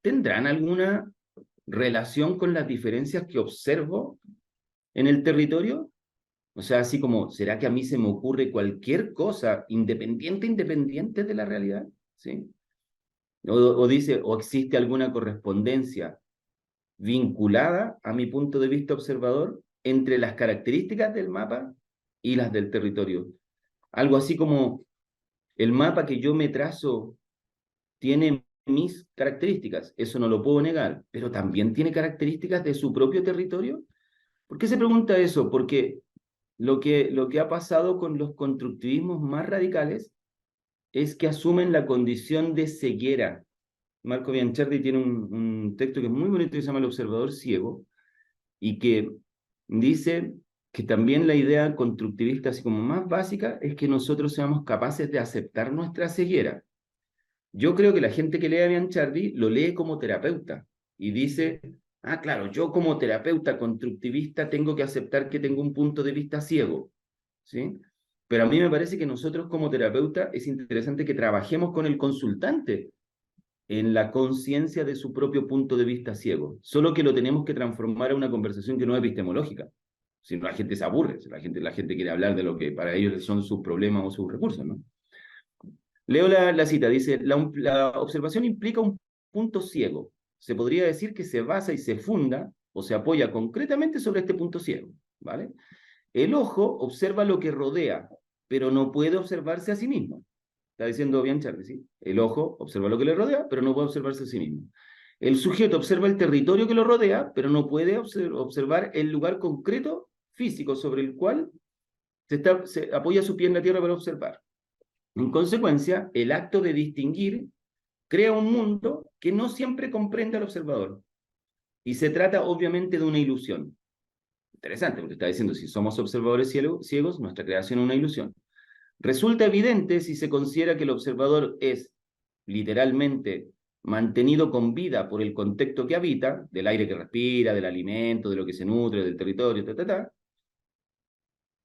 ¿tendrán alguna relación con las diferencias que observo en el territorio? O sea, así como, ¿será que a mí se me ocurre cualquier cosa independiente de la realidad? ¿Sí? O dice, o existe alguna correspondencia vinculada a mi punto de vista observador entre las características del mapa y las del territorio. Algo así como, el mapa que yo me trazo tiene mis características, eso no lo puedo negar, pero también tiene características de su propio territorio. ¿Por qué se pregunta eso? Porque lo que ha pasado con los constructivismos más radicales es que asumen la condición de ceguera. Marco Bianchardi tiene un texto que es muy bonito que se llama El observador ciego, y que dice que también la idea constructivista, así como más básica, es que nosotros seamos capaces de aceptar nuestra ceguera. Yo creo que la gente que lee a Bianchardi lo lee como terapeuta y dice, ah, claro, yo como terapeuta constructivista tengo que aceptar que tengo un punto de vista ciego, ¿sí? Pero a mí me parece que nosotros como terapeuta es interesante que trabajemos con el consultante en la conciencia de su propio punto de vista ciego, solo que lo tenemos que transformar a una conversación que no es epistemológica. Si no, la gente se aburre, si la gente quiere hablar de lo que para ellos son sus problemas o sus recursos, ¿no? Leo la cita, dice, la observación implica un punto ciego. Se podría decir que se basa y se funda o se apoya concretamente sobre este punto ciego, ¿vale? El ojo observa lo que rodea, pero no puede observarse a sí mismo. Está diciendo Bianchardi, ¿sí? El ojo observa lo que le rodea, pero no puede observarse a sí mismo. El sujeto observa el territorio que lo rodea, pero no puede observar el lugar concreto físico sobre el cual se apoya su pie en la tierra para observar. En consecuencia, el acto de distinguir crea un mundo que no siempre comprende al observador. Y se trata obviamente de una ilusión. Interesante, porque está diciendo, si somos observadores ciegos, nuestra creación es una ilusión. Resulta evidente si se considera que el observador es, literalmente, mantenido con vida por el contexto que habita, del aire que respira, del alimento, de lo que se nutre, del territorio,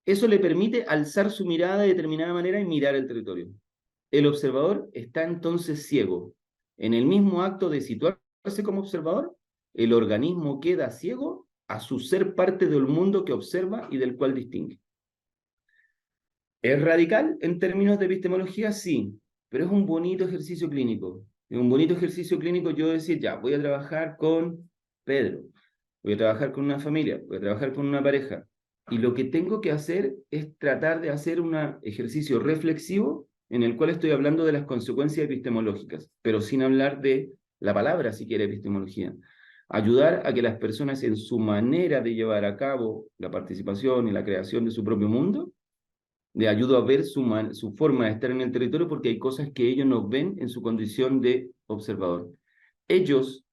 Eso le permite alzar su mirada de determinada manera y mirar el territorio. El observador está entonces ciego. En el mismo acto de situarse como observador, el organismo queda ciego a su ser parte del mundo que observa y del cual distingue. ¿Es radical en términos de epistemología? Sí, pero es un bonito ejercicio clínico. Es un bonito ejercicio clínico yo decir, ya, voy a trabajar con Pedro, voy a trabajar con una familia, voy a trabajar con una pareja, y lo que tengo que hacer es tratar de hacer un ejercicio reflexivo en el cual estoy hablando de las consecuencias epistemológicas, pero sin hablar de la palabra siquiera epistemología. Ayudar a que las personas en su manera de llevar a cabo la participación y la creación de su propio mundo, le ayudo a ver su forma de estar en el territorio, porque hay cosas que ellos no ven en su condición de observador. Ellos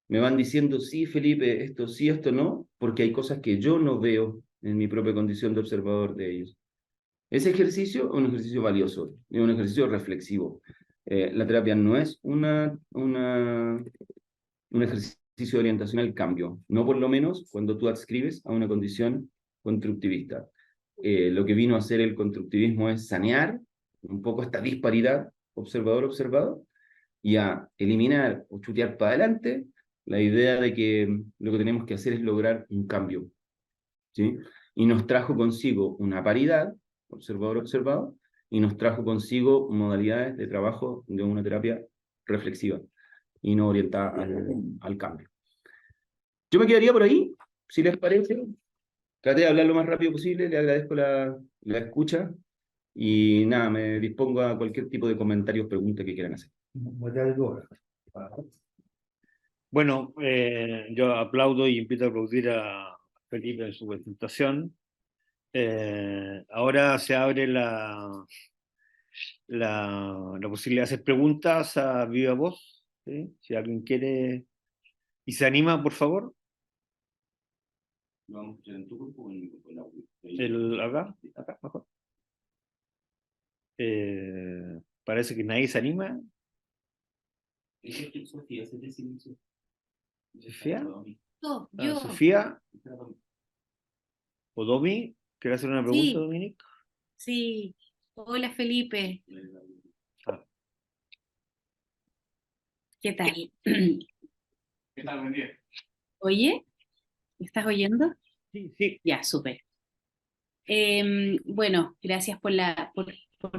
me van diciendo, sí, Felipe, esto sí, esto no, porque hay cosas que yo no veo en mi propia condición de observador de ellos. Ese ejercicio es un ejercicio valioso, es un ejercicio reflexivo. La terapia no es un ejercicio de orientación al cambio, no por lo menos cuando tú adscribes a una condición constructivista. Lo que vino a hacer el constructivismo es sanear un poco esta disparidad observador-observado y a eliminar o chutear para adelante la idea de que lo que tenemos que hacer es lograr un cambio, ¿sí? Y nos trajo consigo una paridad, observador-observado, y nos trajo consigo modalidades de trabajo de una terapia reflexiva y no orientada al cambio. Yo me quedaría por ahí, si les parece. Traté de hablar lo más rápido posible, le agradezco la escucha. Y nada, me dispongo a cualquier tipo de comentarios, preguntas que quieran hacer. Bueno, yo aplaudo y invito a aplaudir a Felipe en su presentación. Ahora se abre la posibilidad de hacer preguntas a viva voz, ¿sí? Si alguien quiere y se anima, por favor. Vamos a en tu grupo o en el audio. Acá, mejor. Parece que nadie se anima. Sofía, se te silenció. ¿Sofía? Yo, Sofía o Domi, ¿quieres hacer una pregunta, sí, Dominic? sí. Hola Felipe, Ah, ¿qué tal? ¿Qué tal? Buen día. Oye, ¿me estás oyendo? sí, sí. Ya, súper. Bueno, gracias por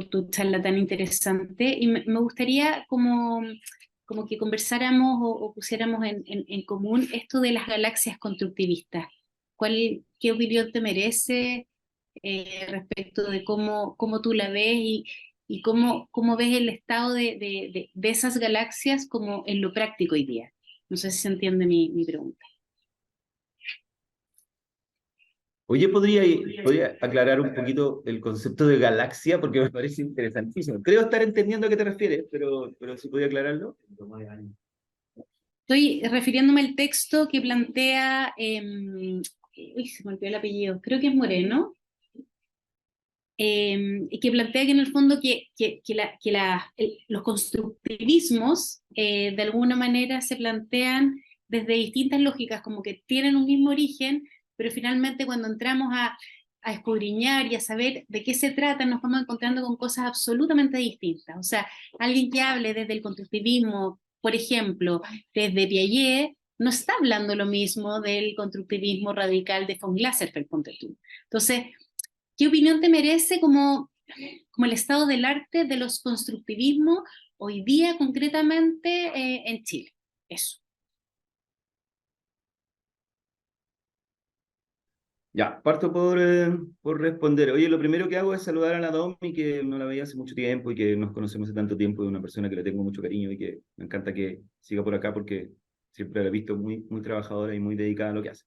tu charla tan interesante y me gustaría como que conversáramos o pusiéramos en común esto de las galaxias constructivistas. ¿Qué opinión te merece respecto de cómo tú la ves y cómo ves el estado de esas galaxias como en lo práctico hoy día? No sé si se entiende mi pregunta. Oye, ¿podría aclarar un poquito el concepto de galaxia? Porque me parece interesantísimo. Creo estar entendiendo a qué te refieres, pero si podía aclararlo. Estoy refiriéndome al texto que plantea, uy, se me olvidó el apellido, creo que es Moreno, que plantea que en el fondo los constructivismos de alguna manera se plantean desde distintas lógicas, como que tienen un mismo origen, pero finalmente cuando entramos a escudriñar y a saber de qué se trata, nos vamos encontrando con cosas absolutamente distintas. O sea, alguien que hable desde el constructivismo, por ejemplo, desde Piaget, no está hablando lo mismo del constructivismo radical de von Glaserfeld, ponte tú. Entonces, ¿qué opinión te merece como el estado del arte de los constructivismos hoy día concretamente en Chile? Eso. Ya, parto por responder. Oye, lo primero que hago es saludar a la Domi, que no la veía hace mucho tiempo y que nos conocemos hace tanto tiempo, de una persona que le tengo mucho cariño y que me encanta que siga por acá porque siempre la he visto muy trabajadora y muy dedicada a lo que hace.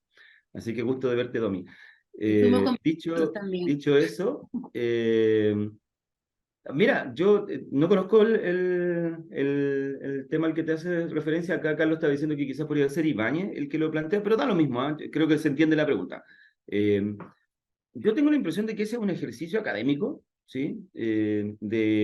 Así que gusto de verte, Domi. Y fuimos compañeros Dicho, también. dicho eso, mira, yo no conozco el tema al que te hace referencia. Acá Carlos está diciendo que quizás podría ser Ibáñez el que lo plantea, pero da lo mismo, ¿ah? Creo que se entiende la pregunta. Eh, yo tengo la impresión de que ese es un ejercicio académico, ¿sí? De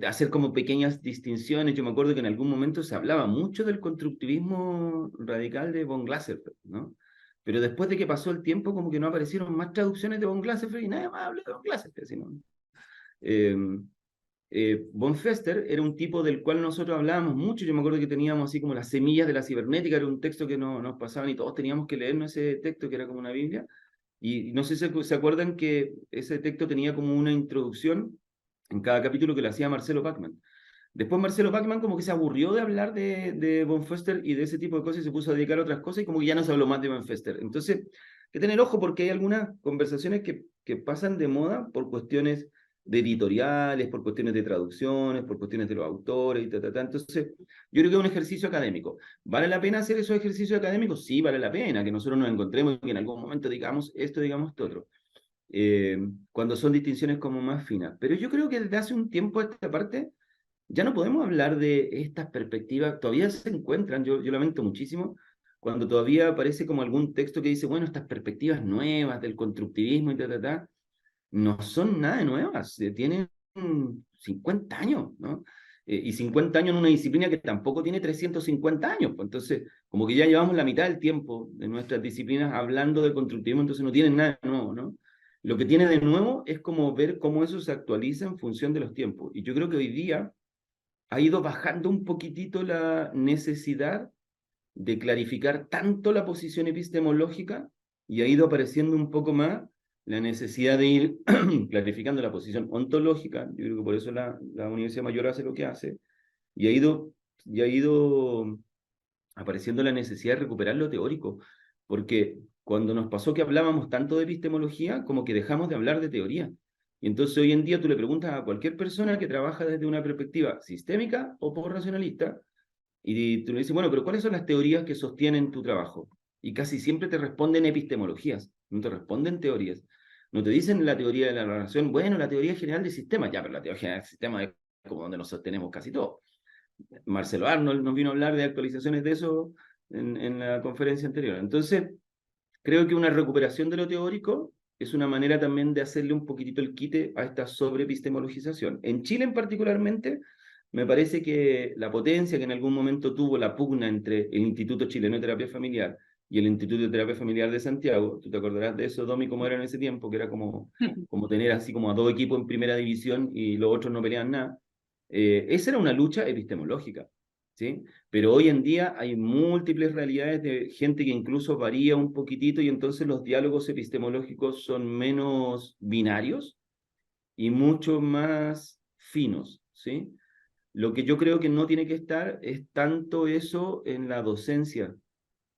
hacer como pequeñas distinciones. Yo me acuerdo que en algún momento se hablaba mucho del constructivismo radical de von Glaserfeld, ¿no? Pero después de que pasó el tiempo, como que no aparecieron más traducciones de von Glaserfeld y nadie más habló de von Glaserfeld, sino, eh, von Fester era un tipo del cual nosotros hablábamos mucho. Yo me acuerdo que teníamos así como las semillas de la cibernética, era un texto que nos pasaban y todos teníamos que leernos ese texto que era como una Biblia. Y no sé si se acuerdan que ese texto tenía como una introducción en cada capítulo que lo hacía Marcelo Pacman. Después Marcelo Pacman como que se aburrió de hablar de von Fester y de ese tipo de cosas y se puso a dedicar a otras cosas y como que ya no se habló más de von Fester. Entonces, hay que tener ojo porque hay algunas conversaciones que pasan de moda por cuestiones de editoriales, por cuestiones de traducciones, por cuestiones de los autores y ta. Entonces, yo creo que es un ejercicio académico. ¿Vale la pena hacer esos ejercicios académicos? Sí, vale la pena, que nosotros nos encontremos y que en algún momento digamos esto otro. Cuando son distinciones como más finas. Pero yo creo que desde hace un tiempo a esta parte ya no podemos hablar de estas perspectivas, todavía se encuentran, yo lamento muchísimo, cuando todavía aparece como algún texto que dice, bueno, estas perspectivas nuevas del constructivismo y no son nada de nuevas, tienen 50 años, ¿no? Y 50 años en una disciplina que tampoco tiene 350 años, pues entonces, como que ya llevamos la mitad del tiempo de nuestras disciplinas hablando de constructivismo, entonces no tienen nada de nuevo, ¿no? Lo que tiene de nuevo es como ver cómo eso se actualiza en función de los tiempos. Y yo creo que hoy día ha ido bajando un poquitito la necesidad de clarificar tanto la posición epistemológica y ha ido apareciendo un poco más la necesidad de ir clarificando la posición ontológica. Yo creo que por eso la Universidad Mayor hace lo que hace, y ha ido apareciendo la necesidad de recuperar lo teórico. porque cuando nos pasó que hablábamos tanto de epistemología, como que dejamos de hablar de teoría. Y entonces hoy en día tú le preguntas a cualquier persona que trabaja desde una perspectiva sistémica o post-racionalista, y tú le dices, bueno, pero ¿cuáles son las teorías que sostienen tu trabajo? Y casi siempre te responden epistemologías, no te responden teorías. No te dicen la teoría de la relación, bueno, la teoría general de sistemas, ya, pero la teoría general de sistemas es como donde nos sostenemos casi todo. Marcelo Arnold nos vino a hablar de actualizaciones de eso en la conferencia anterior. Entonces, creo que una recuperación de lo teórico es una manera también de hacerle un poquitito el quite a esta sobreepistemologización. En Chile en particularmente, me parece que la potencia que en algún momento tuvo la pugna entre el Instituto Chileno de Terapia Familiar y el Instituto de Terapia Familiar de Santiago, tú te acordarás de eso, Domi, cómo era en ese tiempo, que era como tener así como a dos equipos en primera división y los otros no peleaban nada. Esa era una lucha epistemológica, ¿sí? Pero hoy en día hay múltiples realidades de gente que incluso varía un poquitito y entonces los diálogos epistemológicos son menos binarios y mucho más finos, ¿sí? Lo que yo creo que no tiene que estar es tanto eso en la docencia,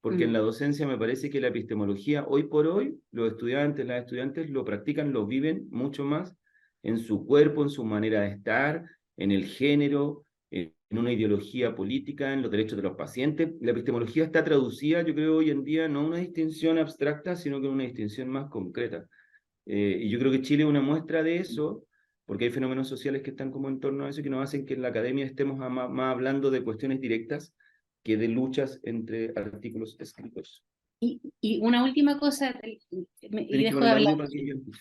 porque en la docencia me parece que la epistemología, hoy por hoy, los estudiantes, las estudiantes lo practican, lo viven mucho más en su cuerpo, en su manera de estar, en el género, en una ideología política, en los derechos de los pacientes. La epistemología está traducida, yo creo, hoy en día, no en una distinción abstracta, sino que en una distinción más concreta. Y yo creo que Chile es una muestra de eso, porque hay fenómenos sociales que están como en torno a eso, que nos hacen que en la academia estemos más hablando de cuestiones directas que de luchas entre artículos escritos. Y una última cosa, y Tenés que dejo de poner el hablar, audio para que yo escuche.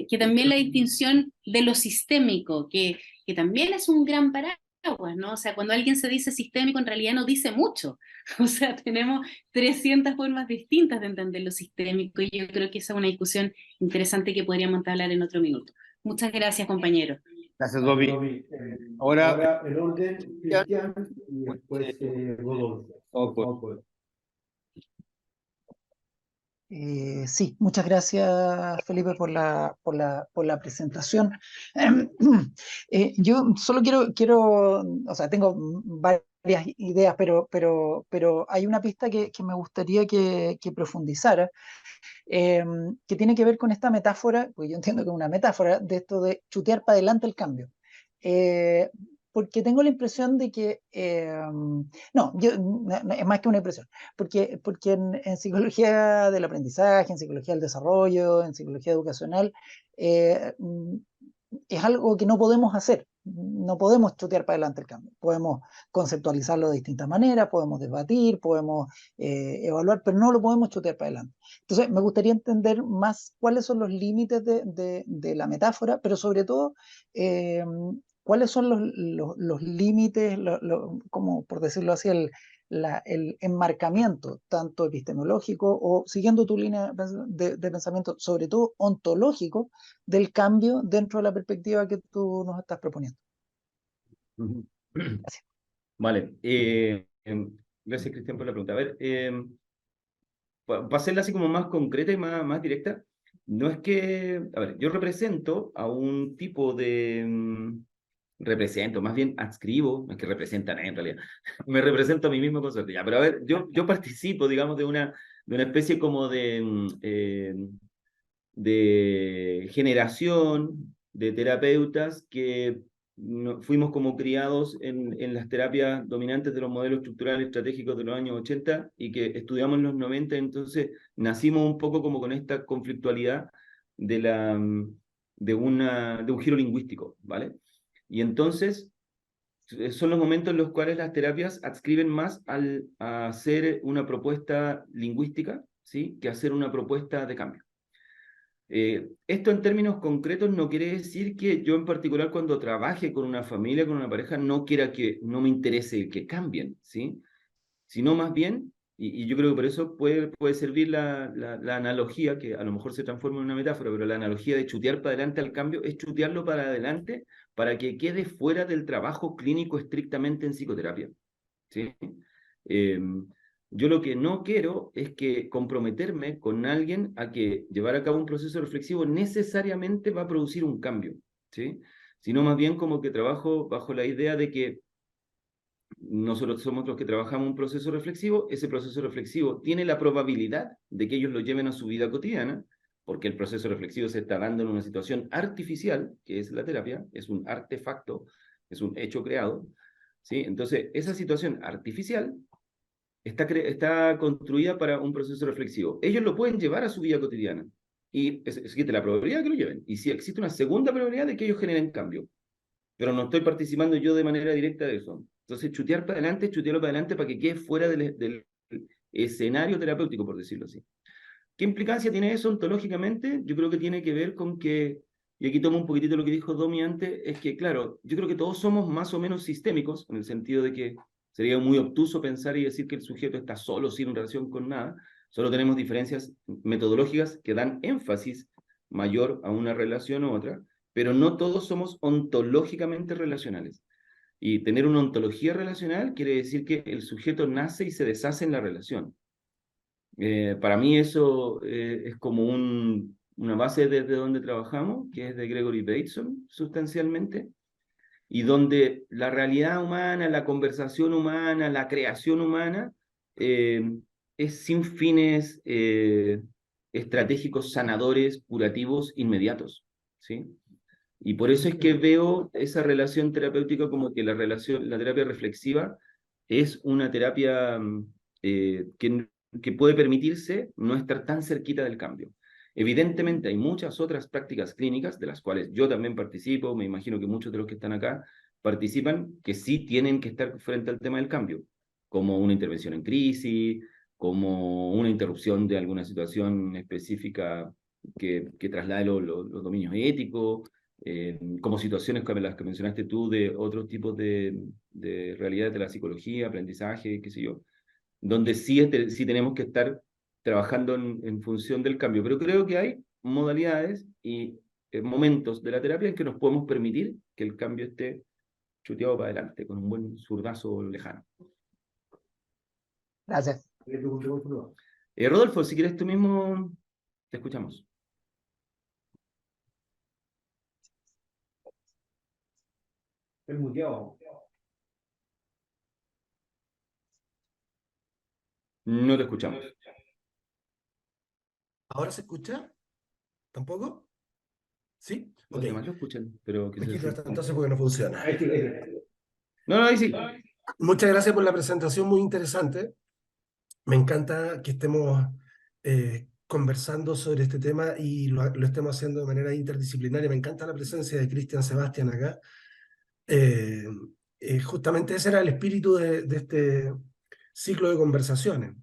que también la distinción de lo sistémico, que también es un gran paraguas, ¿no? O sea, cuando alguien se dice sistémico, en realidad no dice mucho. O sea, tenemos 300 formas distintas de entender lo sistémico, y yo creo que esa es una discusión interesante que podríamos hablar en otro minuto. Muchas gracias, compañero. Gracias, Domi. Ahora, El orden, Cristian, y después Rodolfo. Por favor. Sí, muchas gracias, Felipe, por la presentación. Yo solo quiero, o sea, tengo varias ideas, pero hay una pista que me gustaría que profundizara, que tiene que ver con esta metáfora, pues yo entiendo que es una metáfora, de esto de chutear para adelante el cambio. Porque tengo la impresión de que, no, es más que una impresión, porque en psicología del aprendizaje, en psicología del desarrollo, en psicología educacional, es algo que no podemos hacer. No podemos chutear para adelante el cambio. Podemos conceptualizarlo de distintas maneras, podemos debatir, podemos evaluar, pero no lo podemos chutear para adelante. Entonces, me gustaría entender más cuáles son los límites de la metáfora, pero sobre todo, cuáles son los límites, como por decirlo así, el enmarcamiento, tanto epistemológico o siguiendo tu línea de pensamiento, sobre todo ontológico, del cambio dentro de la perspectiva que tú nos estás proponiendo. Gracias. Vale. Gracias, Cristian, por la pregunta. A ver, para hacerla así como más concreta y más directa, no es que, a ver, yo represento a un tipo de, represento, más bien adscribo, no es que representan en realidad, me represento a mí mismo con suerte, ya, pero a ver, yo participo, digamos, de una especie como de generación de terapeutas que fuimos como criados en las terapias dominantes de los modelos estructurales estratégicos de los años 80 y que estudiamos en los 90, entonces nacimos un poco como con esta conflictualidad de un giro lingüístico, ¿vale? Y entonces son los momentos en los cuales las terapias adscriben más a hacer una propuesta lingüística, ¿sí?, que hacer una propuesta de cambio. Esto en términos concretos no quiere decir que yo en particular cuando trabaje con una familia, con una pareja, no me interese que cambien, ¿sí? Sino más bien, y yo creo que por eso puede servir la analogía, que a lo mejor se transforma en una metáfora, pero la analogía de chutear para adelante al cambio es chutearlo para adelante para que quede fuera del trabajo clínico estrictamente en psicoterapia, ¿sí? Yo lo que no quiero es que comprometerme con alguien a que llevar a cabo un proceso reflexivo necesariamente va a producir un cambio, ¿sí? Sino más bien como que trabajo bajo la idea de que nosotros somos los que trabajamos un proceso reflexivo, ese proceso reflexivo tiene la probabilidad de que ellos lo lleven a su vida cotidiana, porque el proceso reflexivo se está dando en una situación artificial, que es la terapia, es un artefacto, es un hecho creado, ¿sí? Entonces, esa situación artificial está construida para un proceso reflexivo. Ellos lo pueden llevar a su vida cotidiana, y existe la probabilidad de que lo lleven, y si existe una segunda probabilidad de que ellos generen cambio, pero no estoy participando yo de manera directa de eso. Entonces, chutearlo para adelante para que quede fuera del escenario terapéutico, por decirlo así. ¿Qué implicancia tiene eso ontológicamente? Yo creo que tiene que ver con que, y aquí tomo un poquitito lo que dijo Domi antes, es que, claro, yo creo que todos somos más o menos sistémicos, en el sentido de que sería muy obtuso pensar y decir que el sujeto está solo, sin relación con nada. Solo tenemos diferencias metodológicas que dan énfasis mayor a una relación u otra, pero no todos somos ontológicamente relacionales. Y tener una ontología relacional quiere decir que el sujeto nace y se deshace en la relación. Para mí eso es como una base desde donde trabajamos, que es de Gregory Bateson, sustancialmente, y donde la realidad humana, la conversación humana, la creación humana, es sin fines estratégicos, sanadores, curativos, inmediatos, ¿sí? Y por eso es que veo esa relación terapéutica como que la terapia reflexiva es una terapia que puede permitirse no estar tan cerquita del cambio. Evidentemente hay muchas otras prácticas clínicas, de las cuales yo también participo, me imagino que muchos de los que están acá participan, que sí tienen que estar frente al tema del cambio, como una intervención en crisis, como una interrupción de alguna situación específica que traslade los dominios éticos, como situaciones como las que mencionaste tú de otros tipos de realidades de la psicología, aprendizaje, qué sé yo, donde sí tenemos que estar trabajando en función del cambio. Pero creo que hay modalidades y momentos de la terapia en que nos podemos permitir que el cambio esté chuteado para adelante, con un buen zurdazo lejano. Gracias. Rodolfo, si quieres tú mismo, te escuchamos. El muteado. No te escuchamos. ¿Ahora se escucha? ¿Tampoco? ¿Sí? Los Ok. demás lo escuchan, pero quizás sí. Entonces, ¿por qué no funciona? No, ahí sí. Muchas gracias por la presentación, muy interesante. Me encanta que estemos conversando sobre este tema y lo estemos haciendo de manera interdisciplinaria. Me encanta la presencia de Cristian Sebastián acá. Justamente ese era el espíritu de este ciclo de conversaciones.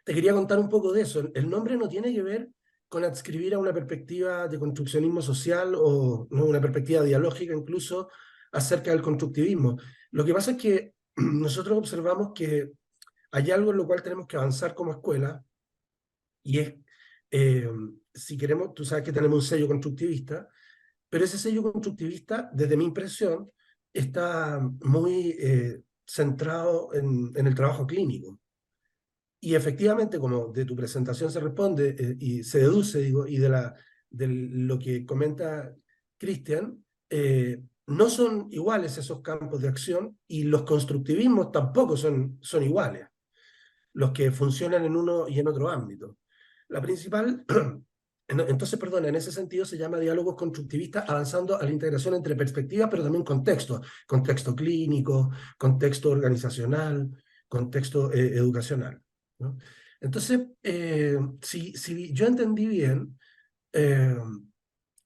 Te quería contar un poco de eso. El nombre no tiene que ver con adscribir a una perspectiva de construccionismo social o ¿no? una perspectiva dialógica incluso acerca del constructivismo. Lo que pasa es que nosotros observamos que hay algo en lo cual tenemos que avanzar como escuela y es, si queremos, tú sabes que tenemos un sello constructivista, pero ese sello constructivista, desde mi impresión, está muy centrado en el trabajo clínico. Y efectivamente, como de tu presentación se responde y se deduce, digo, y de lo que comenta Cristian, no son iguales esos campos de acción y los constructivismos tampoco son iguales, los que funcionan en uno y en otro ámbito. La principal, entonces, perdón, en ese sentido se llama diálogos constructivistas, avanzando a la integración entre perspectivas, pero también contexto clínico, contexto organizacional, contexto educacional, ¿no? Entonces, si yo entendí bien,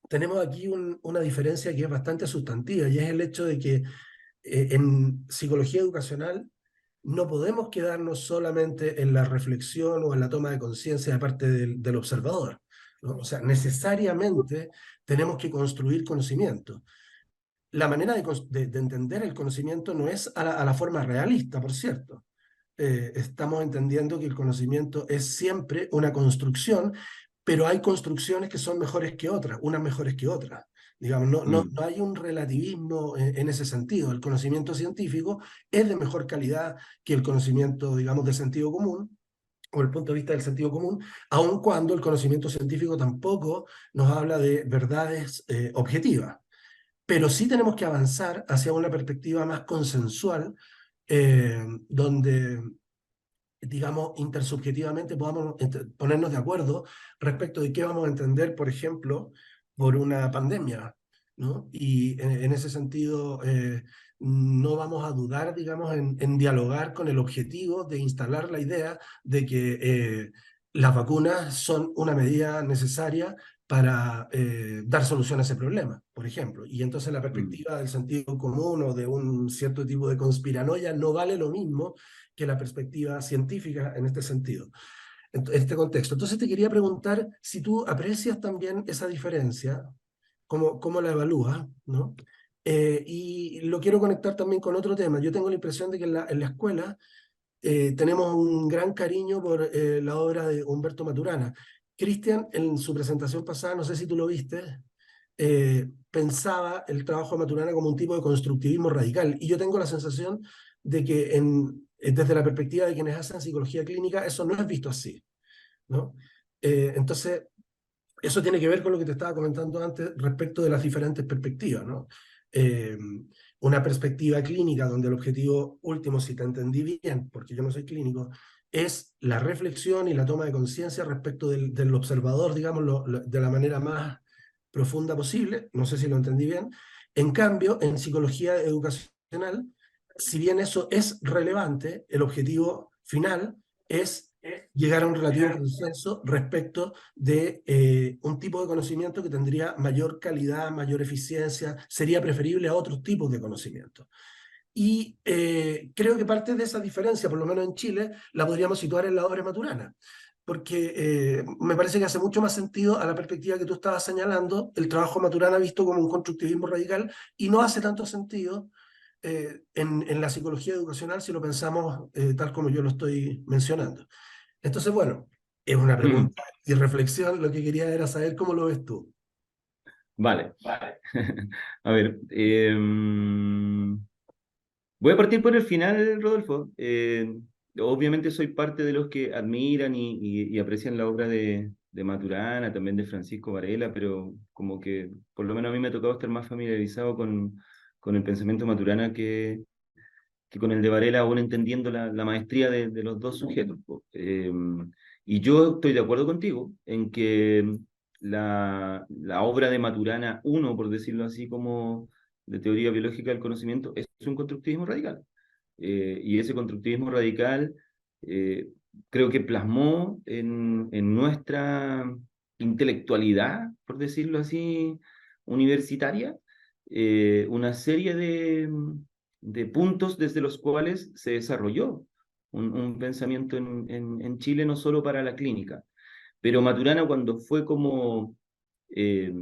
tenemos aquí una diferencia que es bastante sustantiva, y es el hecho de que en psicología educacional no podemos quedarnos solamente en la reflexión o en la toma de conciencia de parte del observador, ¿no? O sea, necesariamente tenemos que construir conocimiento. La manera de entender el conocimiento no es a la forma realista, por cierto. Estamos entendiendo que el conocimiento es siempre una construcción, pero hay construcciones que son mejores que otras, unas mejores que otras. Digamos, no hay un relativismo en ese sentido. El conocimiento científico es de mejor calidad que el conocimiento, digamos, del sentido común, o el punto de vista del sentido común, aun cuando el conocimiento científico tampoco nos habla de verdades objetivas. Pero sí tenemos que avanzar hacia una perspectiva más consensual donde, digamos, intersubjetivamente podamos ponernos de acuerdo respecto de qué vamos a entender, por ejemplo, por una pandemia, ¿no? Y en ese sentido, no vamos a dudar, digamos, en dialogar con el objetivo de instalar la idea de que las vacunas son una medida necesaria para dar solución a ese problema, por ejemplo. Y entonces la perspectiva del sentido común o de un cierto tipo de conspiranoia no vale lo mismo que la perspectiva científica en este sentido, en este contexto. Entonces te quería preguntar si tú aprecias también esa diferencia, cómo la evalúas, ¿no? Y lo quiero conectar también con otro tema. Yo tengo la impresión de que en la escuela tenemos un gran cariño por la obra de Humberto Maturana. Cristian, en su presentación pasada, no sé si tú lo viste, pensaba el trabajo de Maturana como un tipo de constructivismo radical. Y yo tengo la sensación de que desde la perspectiva de quienes hacen psicología clínica, eso no es visto así, ¿no? Entonces, eso tiene que ver con lo que te estaba comentando antes respecto de las diferentes perspectivas, ¿no? Una perspectiva clínica donde el objetivo último, si te entendí bien, porque yo no soy clínico, es la reflexión y la toma de conciencia respecto del observador, digamos, de la manera más profunda posible. No sé si lo entendí bien. En cambio, en psicología educacional, si bien eso es relevante, el objetivo final es llegar a un relativo consenso respecto de un tipo de conocimiento que tendría mayor calidad, mayor eficiencia, sería preferible a otros tipos de conocimiento. Y creo que parte de esa diferencia, por lo menos en Chile, la podríamos situar en la obra Maturana, porque me parece que hace mucho más sentido a la perspectiva que tú estabas señalando, el trabajo Maturana visto como un constructivismo radical, y no hace tanto sentido en la psicología educacional si lo pensamos tal como yo lo estoy mencionando. Entonces, bueno, es una pregunta y reflexión, lo que quería era saber cómo lo ves tú. Vale. A ver, voy a partir por el final, Rodolfo. Obviamente soy parte de los que admiran y aprecian la obra de Maturana, también de Francisco Varela, pero como que por lo menos a mí me ha tocado estar más familiarizado con el pensamiento Maturana que con el de Varela, aún entendiendo la maestría de los dos sujetos. Y yo estoy de acuerdo contigo en que la obra de Maturana 1, por decirlo así, como de teoría biológica del conocimiento, es un constructivismo radical. Y ese constructivismo radical creo que plasmó en nuestra intelectualidad, por decirlo así, universitaria, una serie de puntos desde los cuales se desarrolló un pensamiento en Chile, no solo para la clínica. Pero Maturana, cuando fue como, yo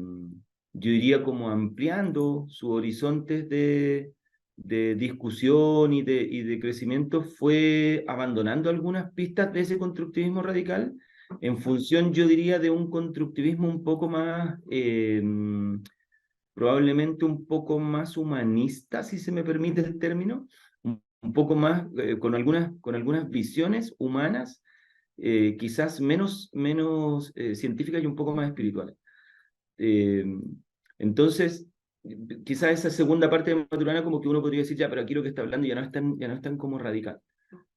diría como ampliando sus horizontes de discusión y de crecimiento, fue abandonando algunas pistas de ese constructivismo radical en función, yo diría, de un constructivismo un poco más, probablemente un poco más humanista, si se me permite el término, un poco más con algunas visiones humanas, quizás menos científicas y un poco más espirituales. Entonces, quizás esa segunda parte de Maturana como que uno podría decir, ya, pero aquí lo que está hablando ya no es tan como radical.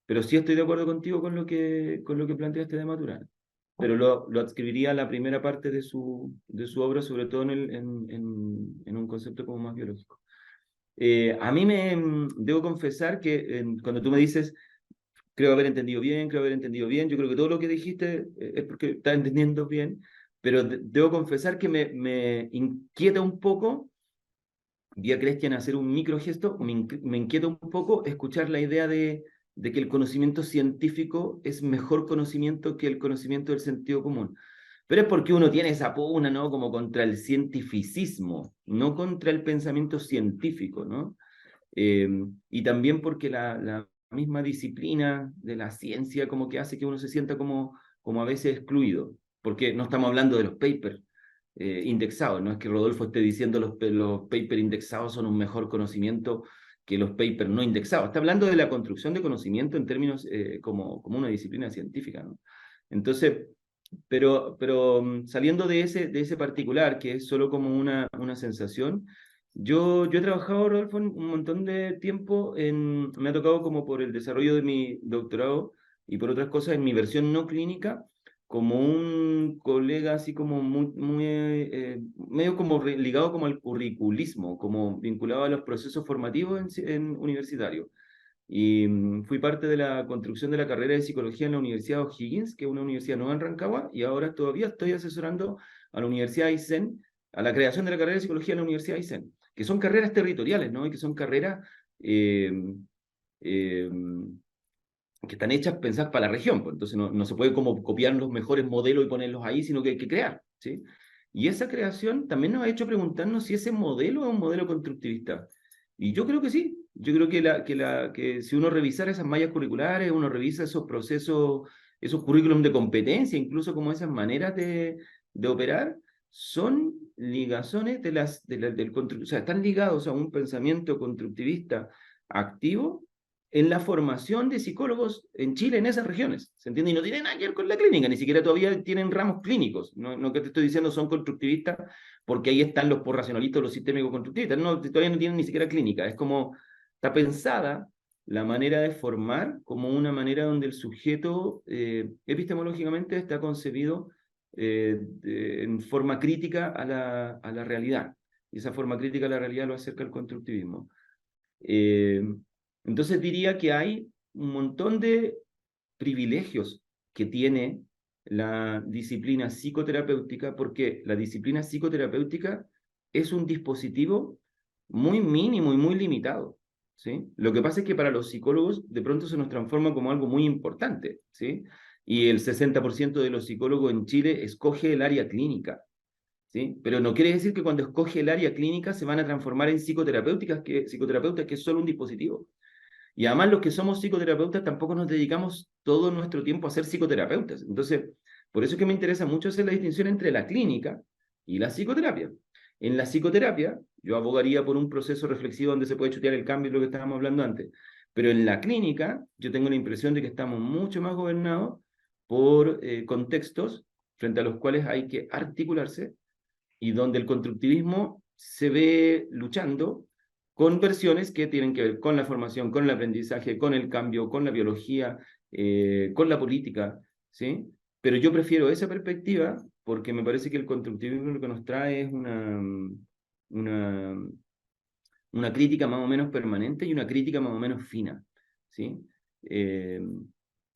Pero sí estoy de acuerdo contigo con lo que planteaste de Maturana. Pero lo adscribiría a la primera parte de su obra, sobre todo en un concepto como más biológico. A mí debo confesar que cuando tú me dices, creo haber entendido bien, yo creo que todo lo que dijiste es porque estás entendiendo bien, pero debo confesar que me inquieta un poco, vi a Cristian hacer un microgesto, me inquieta un poco escuchar la idea de que el conocimiento científico es mejor conocimiento que el conocimiento del sentido común. Pero es porque uno tiene esa pugna, ¿no? Como contra el cientificismo, no contra el pensamiento científico, ¿no? Y también porque la misma disciplina de la ciencia como que hace que uno se sienta como a veces excluido, porque no estamos hablando de los papers indexados, no es que Rodolfo esté diciendo los papers indexados son un mejor conocimiento que los papers no indexados, está hablando de la construcción de conocimiento en términos como una disciplina científica, ¿no? Entonces, pero saliendo de ese particular, que es solo como una sensación, Yo he trabajado, Rodolfo, un montón de tiempo me ha tocado como por el desarrollo de mi doctorado y por otras cosas en mi versión no clínica, como un colega así como medio como ligado como al curriculismo, como vinculado a los procesos formativos en universitarios. Y fui parte de la construcción de la carrera de psicología en la Universidad O'Higgins, que es una universidad nueva en Rancagua, y ahora todavía estoy asesorando a la Universidad Aysén, a la creación de la carrera de psicología en la Universidad Aysén, que son carreras territoriales, ¿no? Y que son carreras eh, eh, que están hechas, pensadas para la región, pues. Entonces no se puede como copiar los mejores modelos y ponerlos ahí, sino que hay que crear, ¿sí? Y esa creación también nos ha hecho preguntarnos si ese modelo es un modelo constructivista. Y yo creo que sí. Yo creo que si uno revisara esas mallas curriculares, uno revisa esos procesos, esos currículums de competencia, incluso como esas maneras de operar, son ligazones o sea, están ligados a un pensamiento constructivista activo en la formación de psicólogos en Chile, en esas regiones, ¿se entiende? Y no tienen nada que ver con la clínica, ni siquiera todavía tienen ramos clínicos, no que te estoy diciendo son constructivistas, porque ahí están los racionalistas, los sistémicos constructivistas, no, todavía no tienen ni siquiera clínica, es como, está pensada la manera de formar como una manera donde el sujeto epistemológicamente está concebido en forma crítica a la realidad, y esa forma crítica a la realidad lo acerca al constructivismo. Entonces diría que hay un montón de privilegios que tiene la disciplina psicoterapéutica, porque la disciplina psicoterapéutica es un dispositivo muy mínimo y muy limitado, ¿sí? Lo que pasa es que para los psicólogos de pronto se nos transforma como algo muy importante, ¿sí? Y el 60% de los psicólogos en Chile escoge el área clínica, ¿sí? Pero no quiere decir que cuando escoge el área clínica se van a transformar en psicoterapeutas, que es solo un dispositivo. Y además los que somos psicoterapeutas tampoco nos dedicamos todo nuestro tiempo a ser psicoterapeutas. Entonces, por eso es que me interesa mucho hacer la distinción entre la clínica y la psicoterapia. En la psicoterapia, yo abogaría por un proceso reflexivo donde se puede chutear el cambio, lo que estábamos hablando antes. Pero en la clínica, yo tengo la impresión de que estamos mucho más gobernados por contextos frente a los cuales hay que articularse y donde el constructivismo se ve luchando con versiones que tienen que ver con la formación, con el aprendizaje, con el cambio, con la biología, con la política, ¿sí? Pero yo prefiero esa perspectiva porque me parece que el constructivismo lo que nos trae es una, una crítica más o menos permanente y una crítica más o menos fina, ¿sí?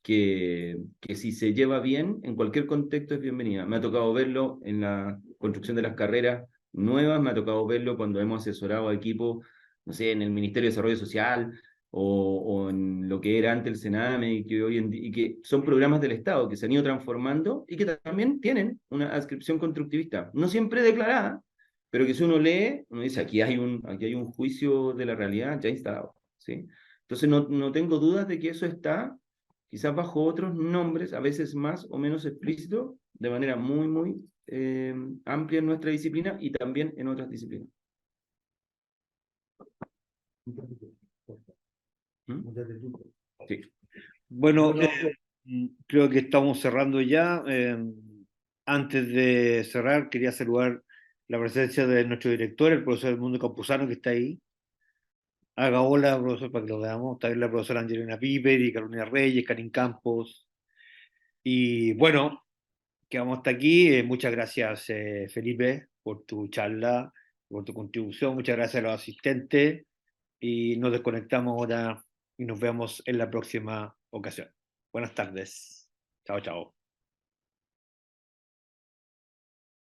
Que si se lleva bien, en cualquier contexto es bienvenida. Me ha tocado verlo en la construcción de las carreras nuevas, me ha tocado verlo cuando hemos asesorado a equipos, no sé, en el Ministerio de Desarrollo Social o en lo que era antes el Sename y que, y que son programas del Estado que se han ido transformando y que también tienen una adscripción constructivista, no siempre declarada, pero que si uno lee, uno dice, aquí hay un juicio de la realidad ya instalado, ¿sí? Entonces no tengo dudas de que eso está quizás bajo otros nombres, a veces más o menos explícito, de manera muy, muy amplia en nuestra disciplina y también en otras disciplinas. ¿Mm? Sí. Bueno, creo que estamos cerrando ya. Antes de cerrar, quería saludar la presencia de nuestro director, el profesor Edmundo Campuzano, que está ahí. Haga hola, profesor, para que lo veamos. Está ahí la profesora Angelina Piper y Carolina Reyes, Karin Campos. Y bueno, quedamos hasta aquí. Muchas gracias, Felipe, por tu charla, por tu contribución. Muchas gracias a los asistentes. Y nos desconectamos ahora y nos vemos en la próxima ocasión. Buenas tardes. Chao, chao.